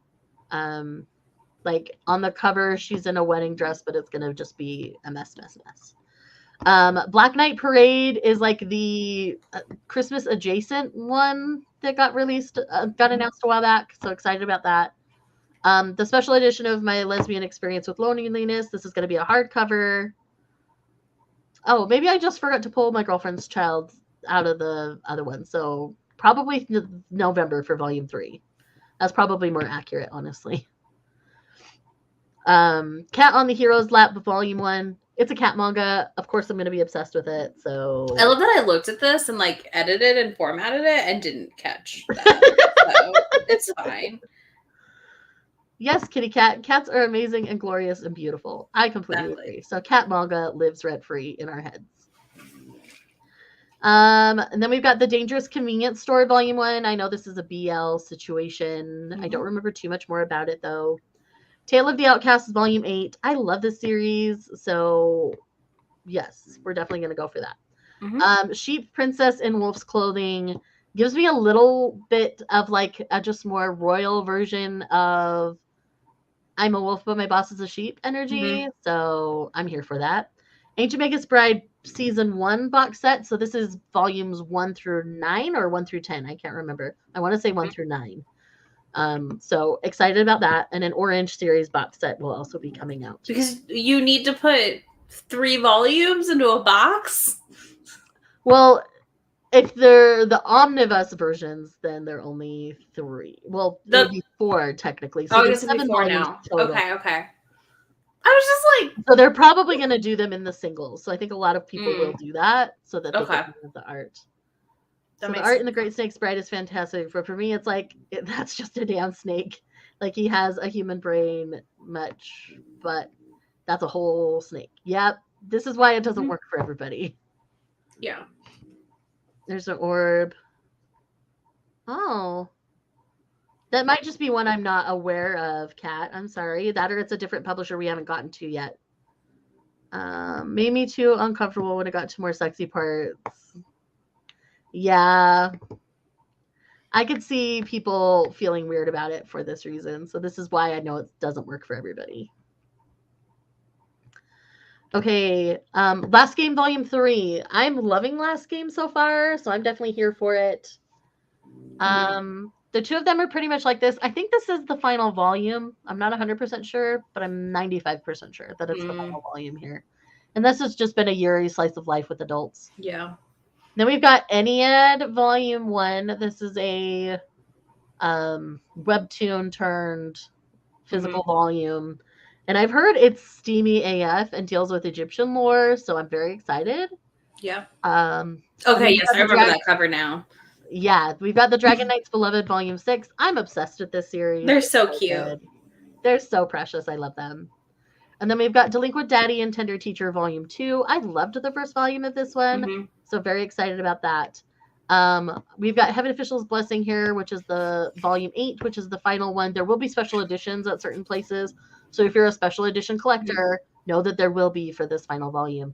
Like on the cover, she's in a wedding dress, but it's going to just be a mess. Black Knight Parade is like the Christmas adjacent one that got released, got announced a while back. So excited about that. The special edition of My Lesbian Experience with Loneliness. This is going to be a hardcover. Oh, maybe I just forgot to pull My Girlfriend's Child out of the other one. So probably November for Volume 3. That's probably more accurate, honestly. Cat on the Hero's Lap, Volume 1. It's a cat manga. Of course, I'm going to be obsessed with it. So I love that I looked at this and like edited and formatted it and didn't catch that. So it's fine. Yes, kitty cat. Cats are amazing and glorious and beautiful. I completely agree. So cat manga lives rent-free in our heads. And then we've got The Dangerous Convenience Store, Volume 1. I know this is a BL situation. I don't remember too much more about it, though. Tale of the Outcasts, Volume 8. I love this series, so yes, we're definitely going to go for that. Sheep Princess in Wolf's Clothing gives me a little bit of like a just more royal version of I'm a wolf, but my boss is a sheep energy, so I'm here for that. Ancient Magus Bride Season 1 box set. So this is volumes 1 through 9 or 1 through 10. I can't remember. I want to say 1 through 9. So excited about that. And an Orange series box set will also be coming out. Because you need to put 3 volumes into a box? Well, if they're the omnibus versions, then they're only 3. Well, maybe 4 technically. So there's 7 volumes now. Total. Okay. I was just like... So they're probably going to do them in the singles. So I think a lot of people will do that so that they can have the art. So the art in The Great Snake's Bride is fantastic. But for me, it's like, that's just a damn snake. Like, he has a human brain much, but that's a whole snake. Yep. This is why it doesn't work for everybody. Yeah. There's an orb. Oh. That might just be one I'm not aware of, Kat. I'm sorry. That or it's a different publisher we haven't gotten to yet. Made me too uncomfortable when it got to more sexy parts. Yeah. I could see people feeling weird about it for this reason. So this is why I know it doesn't work for everybody. Okay. Last Game Volume 3. I'm loving Last Game so far, so I'm definitely here for it. The 2 of them are pretty much like this. I think this is the final volume. I'm not 100% sure, but I'm 95% sure that it's the final volume here. And this has just been a Yuri slice of life with adults. Yeah. Then we've got Ennead Volume 1. This is a webtoon turned physical volume. And I've heard it's steamy AF and deals with Egyptian lore, so I'm very excited. Yeah. Okay, yes, I remember that cover now. Yeah, we've got The Dragon Knight's Beloved Volume 6. I'm obsessed with this series. They're so cute. They're so precious. I love them. And then we've got Delinquent Daddy and Tender Teacher Volume 2. I loved the first volume of this one, so very excited about that. We've got Heaven Official's Blessing here, which is the Volume 8, which is the final one. There will be special editions at certain places, so if you're a special edition collector, know that there will be for this final volume.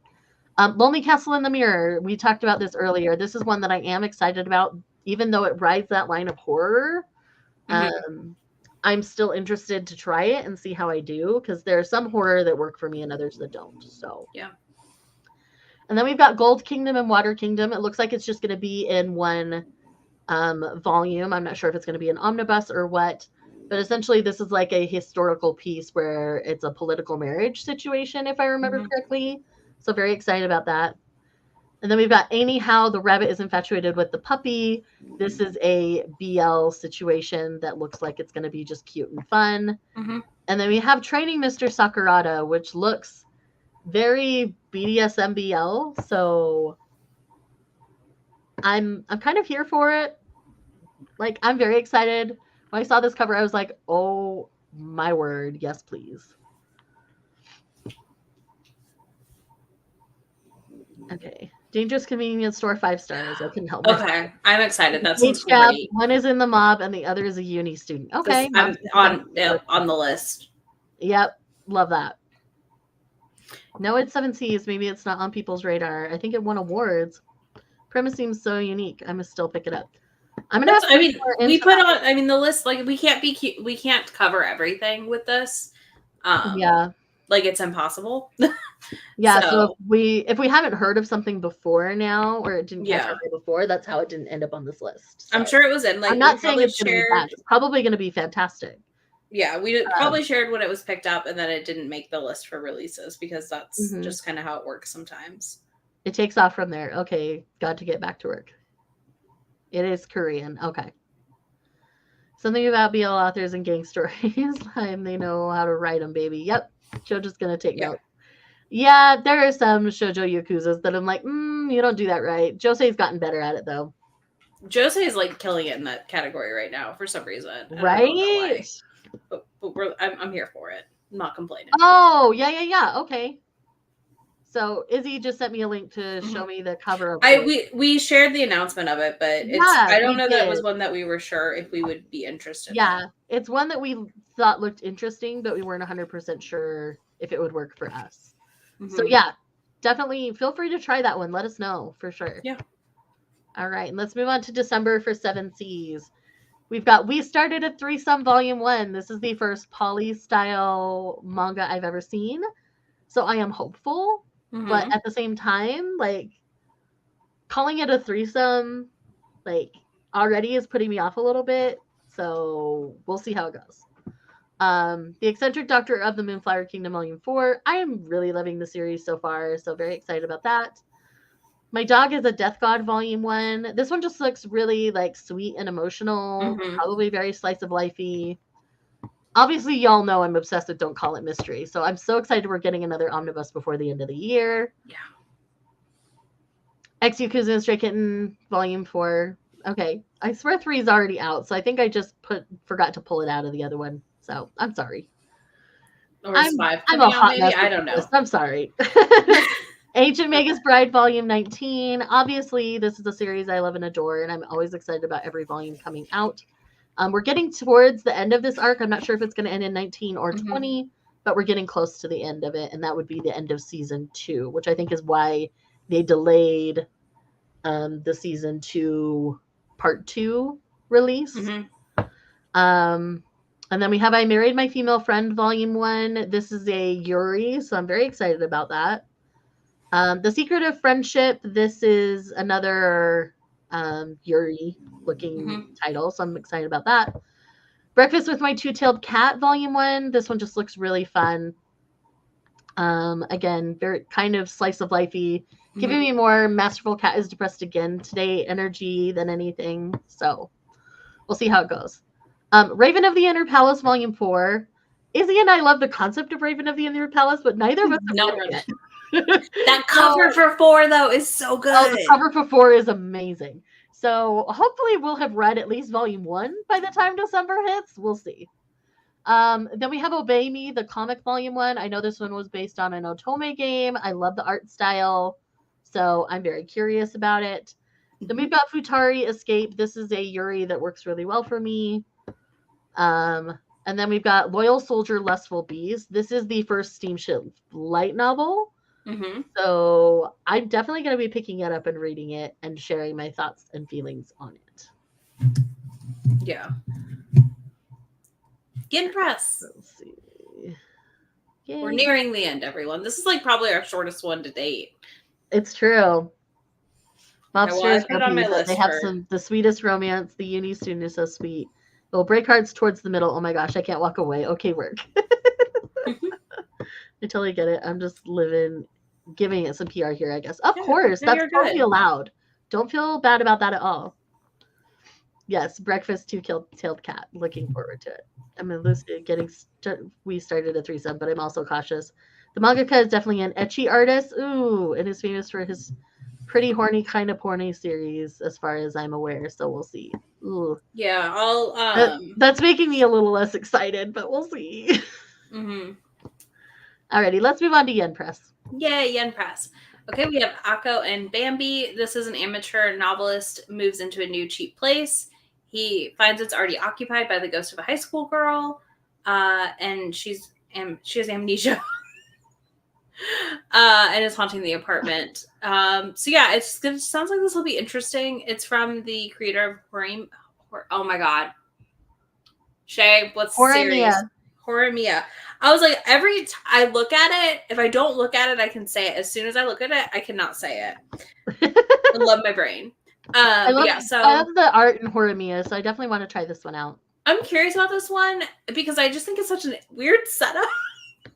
Lonely Castle in the Mirror. We talked about this earlier. This is one that I am excited about, even though it rides that line of horror. I'm still interested to try it and see how I do, because there's some horror that work for me and others that don't. So yeah. And then we've got Gold Kingdom and Water Kingdom. It looks like it's just going to be in one volume. I'm not sure if it's going to be an omnibus or what, but essentially this is like a historical piece where it's a political marriage situation, if I remember correctly. So very excited about that. And then we've got Anyhow, the rabbit is infatuated with the puppy. This is a BL situation that looks like it's going to be just cute and fun. And then we have Training Mr. Sakurada, which looks very BDSM BL. So I'm kind of here for it. Like, I'm very excited. When I saw this cover, I was like, oh my word, yes, please. Okay. Dangerous Convenience Store, 5 stars. I couldn't help myself. Okay, I'm excited. That sounds great. One is in the mob and the other is a uni student. Okay. I'm on the list. Yep. Love that. No, it's 7 Seas. Maybe it's not on people's radar. I think it won awards. Premise seems so unique. I must still pick it up. I'm gonna. We put on. I mean, the list. Like, we can't cover everything with this. Yeah. Like, it's impossible. Yeah. So if we haven't heard of something before now, or it didn't catch up before, that's how it didn't end up on this list. So. I'm sure it was in. Like, I'm not saying it's gonna be bad. It's probably gonna be fantastic. Yeah, we probably shared when it was picked up, and then it didn't make the list for releases, because that's just kind of how it works sometimes. It takes off from there. Okay, got to get back to work. It is Korean. Okay. Something about BL authors and gang stories. They know how to write them, baby. Yep. Jojo's going to take note. Yeah, there are some shoujo yakuzas that I'm like, you don't do that right. Jose's gotten better at it, though. Jose is, like, killing it in that category right now for some reason. Right? But I'm here for it. I'm not complaining. Oh, yeah. Okay. So Izzy just sent me a link to show me the cover of it. We shared the announcement of it, but I don't know that it was one that we were sure if we would be interested in. Yeah, it's one that we thought looked interesting, but we weren't 100% sure if it would work for us. So yeah, definitely feel free to try that one. Let us know for sure. Yeah. All right, and let's move on to December for 7 Seas. We started a threesome volume 1. This is the first poly style manga I've ever seen. So I am hopeful. But at the same time, like, calling it a threesome, like, already is putting me off a little bit. So we'll see how it goes. The Eccentric Doctor of the Moonflower Kingdom Volume 4. I am really loving the series so far, so very excited about that. My Dog is a Death God Volume 1. This one just looks really, like, sweet and emotional. Probably very slice of lifey. Obviously, y'all know I'm obsessed with Don't Call It Mystery, so I'm so excited we're getting another omnibus before the end of the year. Yeah. Ex-Yakuza and Stray Kitten, Volume 4. Okay. I swear 3 is already out, so I think I just forgot to pull it out of the other one. So, I'm sorry. Or is 5 I'm a hot mess. I don't know. I'm sorry. Ancient Magus Bride, Volume 19. Obviously, this is a series I love and adore, and I'm always excited about every volume coming out. We're getting towards the end of this arc. I'm not sure if it's going to end in 19 or 20, but we're getting close to the end of it, and that would be the end of season 2, which I think is why they delayed the season 2 part 2 release. And then we have I Married My Female Friend Volume 1. This is a Yuri, so I'm very excited about that. The Secret of Friendship. This is another Yuri looking title, so I'm excited about that. Breakfast with My Two-Tailed Cat Volume 1. This one just looks really fun. Again, very kind of slice of lifey, giving me more Masterful Cat is Depressed Again Today energy than anything. So we'll see how it goes. Raven of the Inner Palace Volume 4. Izzy and I love the concept of Raven of the Inner Palace, but neither of us have read it. That cover for 4 though is so good. Oh, the cover for 4 is amazing. So hopefully we'll have read at least Volume 1 by the time December hits. We'll see. Then we have Obey Me, the comic volume 1. I know this one was based on an Otome game. I love the art style, so I'm very curious about it. Then we've got Futari Escape. This is a Yuri that works really well for me. And then we've got Loyal Soldier, Lustful Bees. This is the first steamship light novel. Mm-hmm. So I'm definitely going to be picking it up and reading it and sharing my thoughts and feelings on it. Yeah. Yen Press. Let's see. Yay. We're nearing the end, everyone. This is like probably our shortest one to date. It's true. Mobsters, they have the sweetest romance. The uni student is so sweet. It'll break hearts towards the middle. Oh my gosh, I can't walk away. Okay, work. I totally get it. I'm just giving it some PR here, I guess. Of course, that's totally allowed. Don't feel bad about that at all. Yes, breakfast, 2-tailed cat. Looking forward to it. I mean, Lucy we started a threesome, but I'm also cautious. The mangaka is definitely an ecchi artist. Ooh, and is famous for his pretty horny kind of porny series, as far as I'm aware. So we'll see. Ooh. Yeah, I'll. That's making me a little less excited, but we'll see. Mm-hmm. Alrighty, let's move on to Yen Press. Yay, Yen Press. Okay, we have Akko and Bambi. This is an amateur novelist moves into a new cheap place. He finds it's already occupied by the ghost of a high school girl, and she has amnesia. And is haunting the apartment. So yeah, it sounds like this will be interesting. It's from the creator of oh my god, Shae, what's the series? Horimiya. I was like, I look at it. If I don't look at it, I can say it. As soon as I look at it, I cannot say it. I love my brain. I love the art in Horimiya, so I definitely want to try this one out. I'm curious about this one because I just think it's such a weird setup.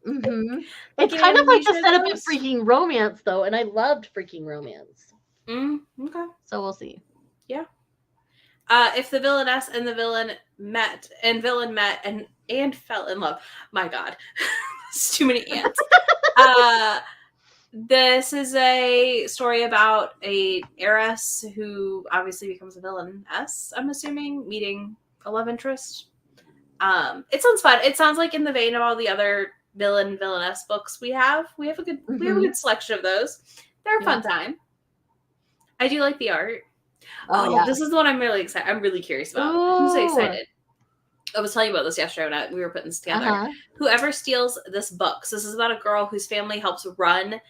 Mm-hmm. It's kind of like the setup of Freaking Romance, though, and I loved Freaking Romance. Okay. So we'll see. Yeah. If the villainess and the villain met and fell in love. My God. It's too many ants. This is a story about a heiress who obviously becomes a villainess, I'm assuming, meeting a love interest. It sounds fun. It sounds like in the vein of all the other villainess books we have a good selection of those. They're a fun time. I do like the art. Yeah. This is the one I'm really excited. I'm really curious about. I'm so excited. I was telling you about this yesterday when we were putting this together. Whoever steals this book. So this is about a girl whose family helps run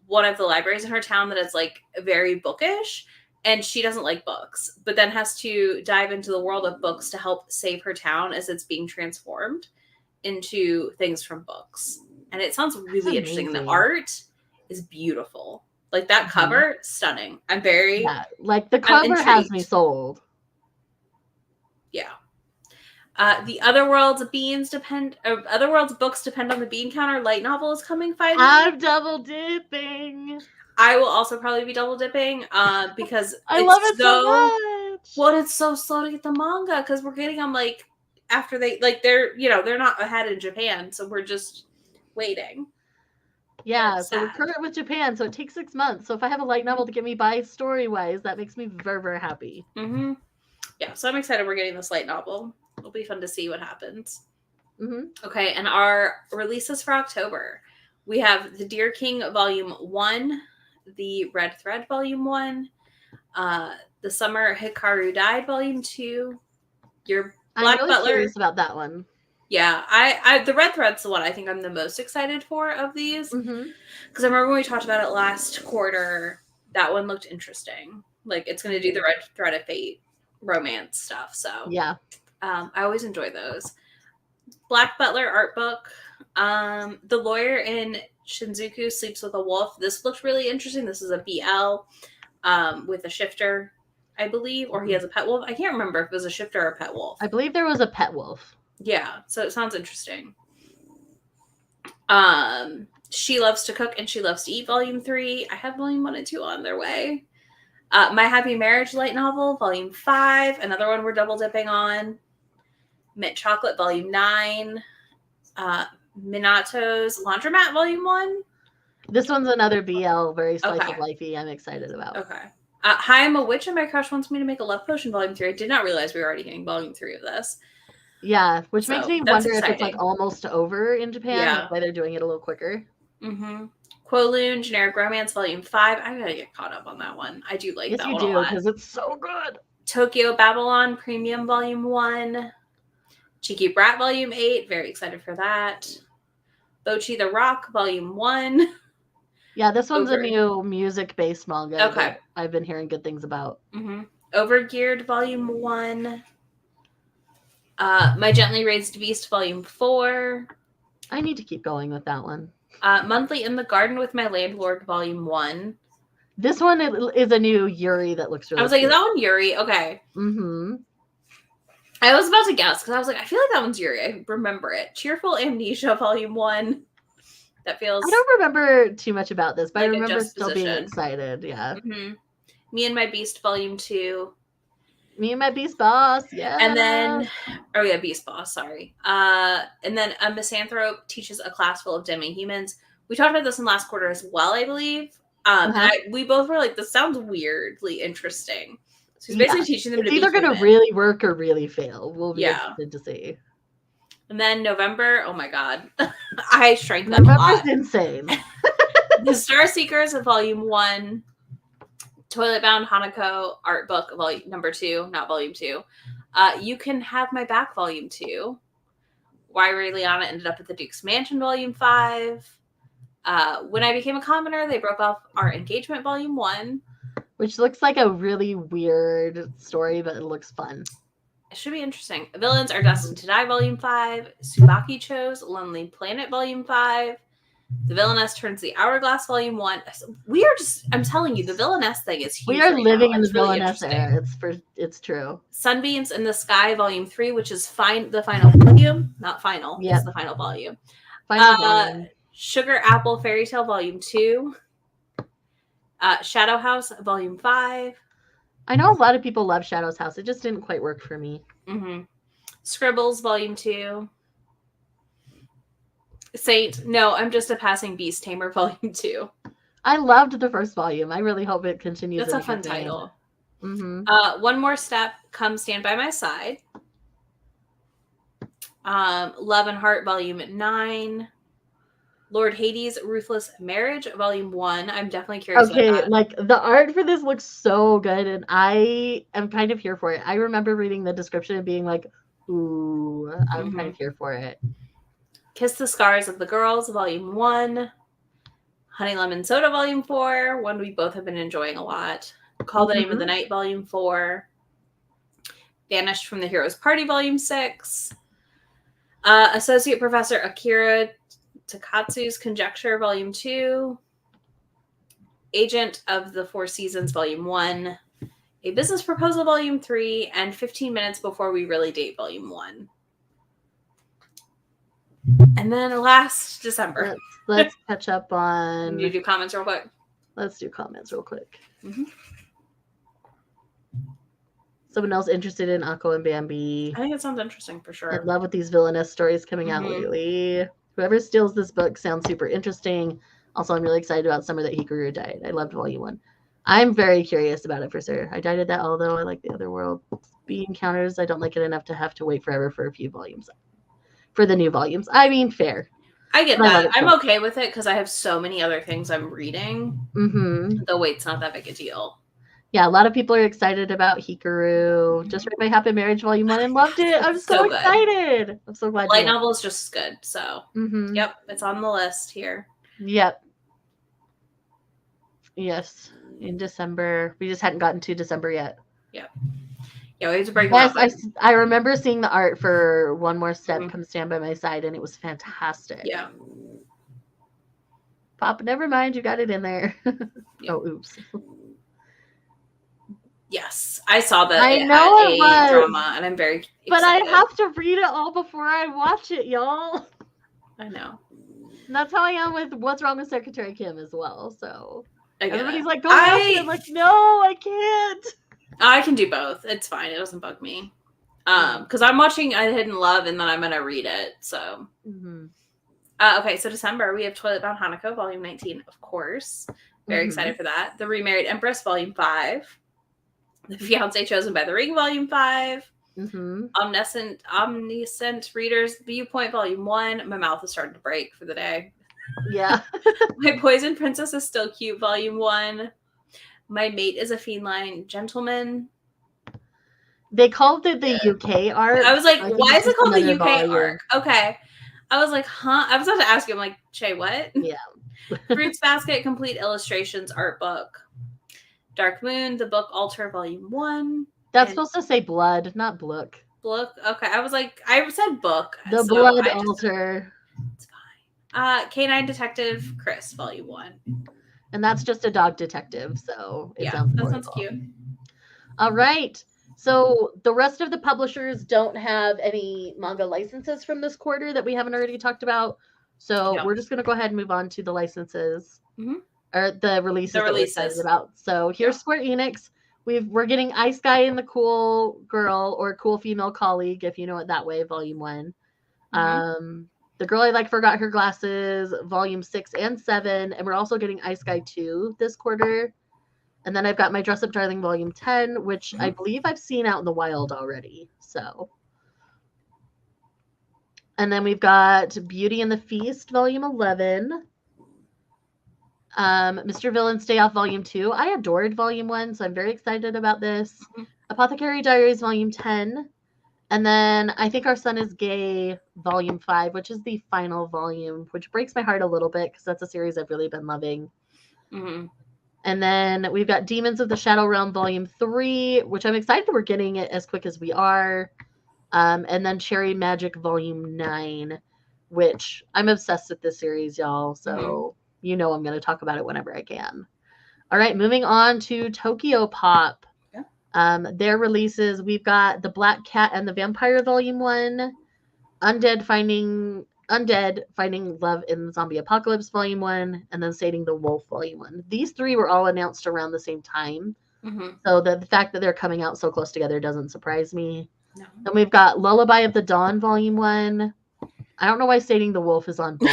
one of the libraries in her town that is like very bookish, and she doesn't like books, but then has to dive into the world of books to help save her town as it's being transformed into things from books. And it sounds really interesting. And the art is beautiful. Like that cover, stunning. I'm very like the cover has me sold. Yeah. The Otherworld's books depend on the bean counter light novel is coming 5 minutes. I'm double dipping. I will also probably be double dipping because I love it so much. Well, it's so slow to get the manga because we're getting them like after they're not ahead in Japan, so we're just waiting. Yeah, so we're current with Japan, so it takes 6 months. So if I have a light novel to get me by story-wise, that makes me very, very happy. Mm-hmm. Yeah, so I'm excited we're getting this light novel. It'll be fun to see what happens. Mm-hmm. Okay, and our releases for October. We have The Deer King Volume 1, The Red Thread Volume 1, The Summer Hikaru Died Volume 2, Your Black I'm really curious about that one. Yeah, I the Red Thread's the one I think I'm the most excited for of these. Because I remember when we talked about it last quarter, that one looked interesting. Like, it's going to do the Red Thread of Fate romance stuff. So, yeah. I always enjoy those. Black Butler art book. The Lawyer in Shinjuku Sleeps with a Wolf. This looked really interesting. This is a BL with a shifter, I believe, or he has a pet wolf. I can't remember if it was a shifter or a pet wolf. I believe there was a pet wolf. Yeah, so it sounds interesting. She Loves to Cook and She Loves to Eat Volume 3. I have Volume 1 and 2 on their way. My Happy Marriage light novel, Volume 5. Another one we're double dipping on. Mint Chocolate, Volume 9. Minato's Laundromat, Volume 1. This one's another BL, very slice of lifey. I'm excited about. Okay. Hi, I'm a Witch and My Crush Wants Me to Make a Love Potion, Volume 3. I did not realize we were already getting Volume 3 of this. Yeah, which makes So, me that's wonder if it's like exciting. almost over in Japan. Yeah. That's why they're doing it a little quicker. Mm-hmm. Kowloon, Generic Romance, Volume 5. I gotta get caught up on that one. I do like Yes, that you one a do, lot. because it's so good. Tokyo Babylon Premium Volume 1. Cheeky Brat Volume 8. Very excited for that. Bochi the Rock Volume 1. Yeah, this one's Over. a new music-based manga Okay. that I've been hearing good things about. Mm-hmm. Overgeared Volume 1. My Gently Raised Beast Volume 4. I need to keep going with that one. Monthly in the Garden with My Landlord Volume 1. This one is a new Yuri that looks really I was like, cute. is that one Yuri? Okay. Mm-hmm. I was about to guess because I was like, I feel like that one's Yuri. I remember it. Cheerful Amnesia Volume 1. That feels... I don't remember too much about this, but like I remember still being juxtaposition. excited. Yeah. Mm-hmm. Me and My Beast Volume 2. Me and My Beast Boss. Yeah. And then, oh yeah, Beast Boss, sorry. And then A Misanthrope Teaches a Class Full of Demi-Humans. We talked about this in last quarter as well, I believe. And we both were like, this sounds weirdly interesting. So he's basically teaching them it's to either be going to really work or really fail. We'll be interested to see. And then November, oh my god. I shrank that a lot. November's insane. The Star Seekers of Volume 1. Toilet Bound Hanako Art Book Volume Number 2, not Volume 2. You Can Have My Back Volume 2. Why Ray Liana Ended Up at the Duke's Mansion Volume 5. When I Became a Commoner, They Broke Off Our Engagement Volume 1. Which looks like a really weird story, but it looks fun. It should be interesting. Villains Are Destined to Die Volume 5. Tsubaki Cho's Lonely Planet Volume 5. The Villainess Turns the Hourglass Volume 1. We are just, I'm telling you, the Villainess thing is huge. We are living in the really Villainess era. It's true. Sunbeams in the Sky Volume 3, which is the final volume. Not final. Yep. It's the final volume. Volume. Sugar Apple Fairy Tale Volume 2. Shadow House Volume 5. I know a lot of people love Shadow's House. It just didn't quite work for me. Mm-hmm. Scribbles Volume 2. Saint, no, I'm Just a Passing Beast Tamer Volume 2. I loved the first volume. I really hope it continues. That's a fun title. Mm-hmm. One More Step, Come Stand by My Side. Love and Heart Volume 9. Lord Hades, Ruthless Marriage Volume 1. I'm definitely curious about that. Like the art for this looks so good, and I am kind of here for it. I remember reading the description and being like, ooh, I'm kind of here for it. Kiss the Scars of the Girls Volume 1. Honey Lemon Soda Volume 4. One we both have been enjoying a lot. Call the Name of the Night Volume 4. Banished from the Heroes Party Volume 6. Associate Professor Akira Takatsu's Conjecture Volume 2. Agent of the Four Seasons Volume 1. A Business Proposal Volume 3. And 15 Minutes Before We Really Date Volume 1. And then last December. Let's catch up on... You do comments real quick? Let's do comments real quick. Mm-hmm. Someone else interested in Akko and Bambi. I think it sounds interesting for sure. In love with these villainous stories coming out lately. Whoever steals this book sounds super interesting. Also, I'm really excited about Summer That Hikaru Died. I loved Volume 1. I'm very curious about it for sure. I died at that, although I like the other world. Bee Encounters, I don't like it enough to have to wait forever for a few volumes. For the new volumes. I mean, fair. I get that. I'm okay with it because I have so many other things I'm reading. Mm-hmm. The wait's not that big a deal. Yeah, a lot of people are excited about Hikaru. Just read my Happy Marriage Volume 1 and loved it. I'm so excited. I'm so glad. The light novel is just as good. So, mm-hmm. Yep, it's on the list here. Yep. Yes, in December. We just hadn't gotten to December yet. Yep. Yeah, we have to break. Yes, I remember seeing the art for One More Step, Come Stand by My Side, and it was fantastic. Yeah. Pop, never mind, you got it in there. Yep. Oh, oops. Yes, I saw that. I know it was drama, and I'm very excited. But I have to read it all before I watch it, y'all. I know. And that's how I am with What's Wrong with Secretary Kim as well. So everybody's like, go watch it. I'm like, no, I can't. I can do both. It's fine. It doesn't bug me. Because I'm watching A Hidden Love, and then I'm gonna read it. So. Mm-hmm. Okay, so December we have Toilet Bound Hanako Volume 19, of course. Very excited for that. The Remarried Empress Volume 5. The Fiancé Chosen by the Ring Volume 5. Omniscient Readers Viewpoint Volume 1. My mouth is starting to break for the day. Yeah. My Poison Princess is Still Cute Volume 1. My Mate is a Feline Gentleman. They called it the UK arc. I was like, I think why it's is it just called the another UK volume. arc? Okay. I was like, huh? I was about to ask you. I'm like, Shae, what? Yeah. Fruits Basket Complete Illustrations Art Book. Dark Moon, The Book Altar Volume 1. That's supposed to say blood, not book. Book? Okay. I was like, I said book. The so Blood I just, Altar. it's fine. Canine Detective Chris Volume 1. And that's just a dog detective, so it sounds that wonderful. sounds cute. All right. So the rest of the publishers don't have any manga licenses from this quarter that we haven't already talked about. So we're just going to go ahead and move on to the licenses or the releases that we're excited about. So here's Square Enix. We're getting Ice Guy and the Cool Girl or Cool Female Colleague, if you know it that way, Volume 1. The Girl I Like Forgot Her Glasses, Volume 6 and 7. And we're also getting Ice Guy 2 this quarter. And then I've got My Dress Up Darling Volume 10, which I believe I've seen out in the wild already. So. And then we've got Beauty and the Feast Volume 11. Mr. Villain Stay Off Volume 2. I adored Volume 1, so I'm very excited about this. Apothecary Diaries Volume 10. And then I Think Our Son is Gay Volume 5, which is the final volume, which breaks my heart a little bit because that's a series I've really been loving. And then we've got Demons of the Shadow Realm Volume 3, which I'm excited we're getting it as quick as we are. And then Cherry Magic Volume 9, which I'm obsessed with this series, y'all. So you know I'm going to talk about it whenever I can. All right, moving on to Tokyo Pop. Their releases, we've got The Black Cat and the Vampire Volume 1, Undead Finding Love in the Zombie Apocalypse Volume 1, and then Sating the Wolf Volume 1. These three were all announced around the same time. So the fact that they're coming out so close together doesn't surprise me. No. Then we've got Lullaby of the Dawn Volume 1. I don't know why Sating the Wolf is on both.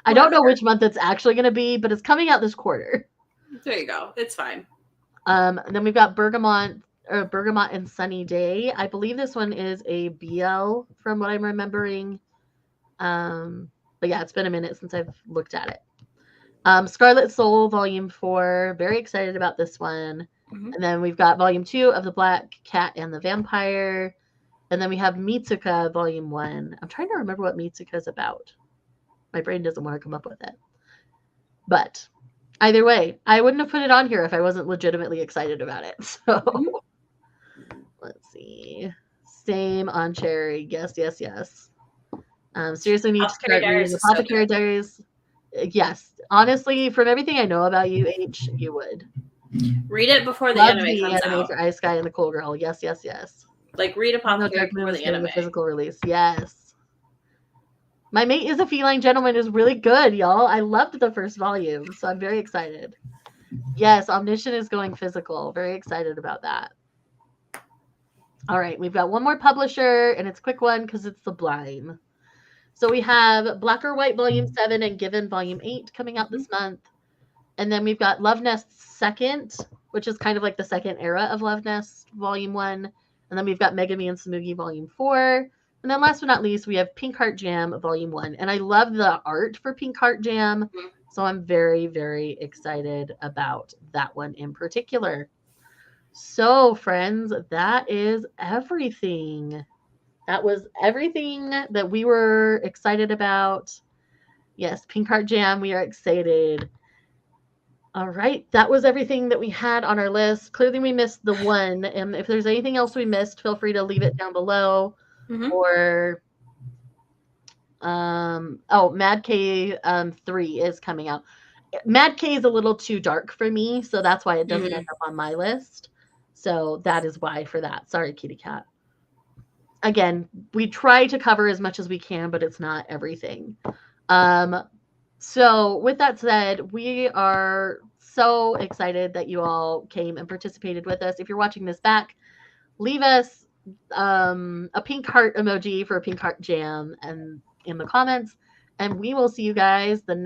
I don't know which month it's actually going to be, but it's coming out this quarter. There you go. It's fine. Then we've got Bergamot and Sunny Day. I believe this one is a BL from what I'm remembering. But yeah, it's been a minute since I've looked at it. Scarlet Soul Volume 4. Very excited about this one. And then we've got Volume 2 of The Black Cat and the Vampire. And then we have Mitsuka Volume 1. I'm trying to remember what Mitsuka is about. My brain doesn't want to come up with it. But either way, I wouldn't have put it on here if I wasn't legitimately excited about it. So let's see. Same on Cherry. Yes. Seriously need to start reading Apothecary Diaries. Yes. Honestly, from everything I know about you, H, you would. Read it before the anime comes out. For Ice Guy and the Cool Girl. Yes. Like, read Apothecary before the anime. The physical release. Yes. My Mate is a Feline Gentleman is really good, y'all. I loved the first volume, so I'm very excited. Yes, Omniscient is going physical. Very excited about that. All right, we've got one more publisher, and it's a quick one because it's Sublime. So we have Black or White Volume 7 and Given Volume 8 coming out this month. And then we've got Love Nest Second, which is kind of like the second era of Love Nest Volume 1. And then we've got Megami and Tsumugi Volume 4. And then last but not least, we have Pink Heart Jam Volume 1. And I love the art for Pink Heart Jam. So I'm very, very excited about that one in particular. So, friends, that is everything. That was everything that we were excited about. Yes, Pink Heart Jam, we are excited. All right, that was everything that we had on our list. Clearly, we missed the one. And if there's anything else we missed, feel free to leave it down below. Or Mad K 3 is coming out. Mad K is a little too dark for me, so that's why it doesn't end up on my list. So that is why for that. Sorry, kitty cat. Again, we try to cover as much as we can, but it's not everything. So with that said, we are so excited that you all came and participated with us. If you're watching this back, leave us a pink heart emoji for a Pink Heart Jam and in the comments, and we will see you guys the next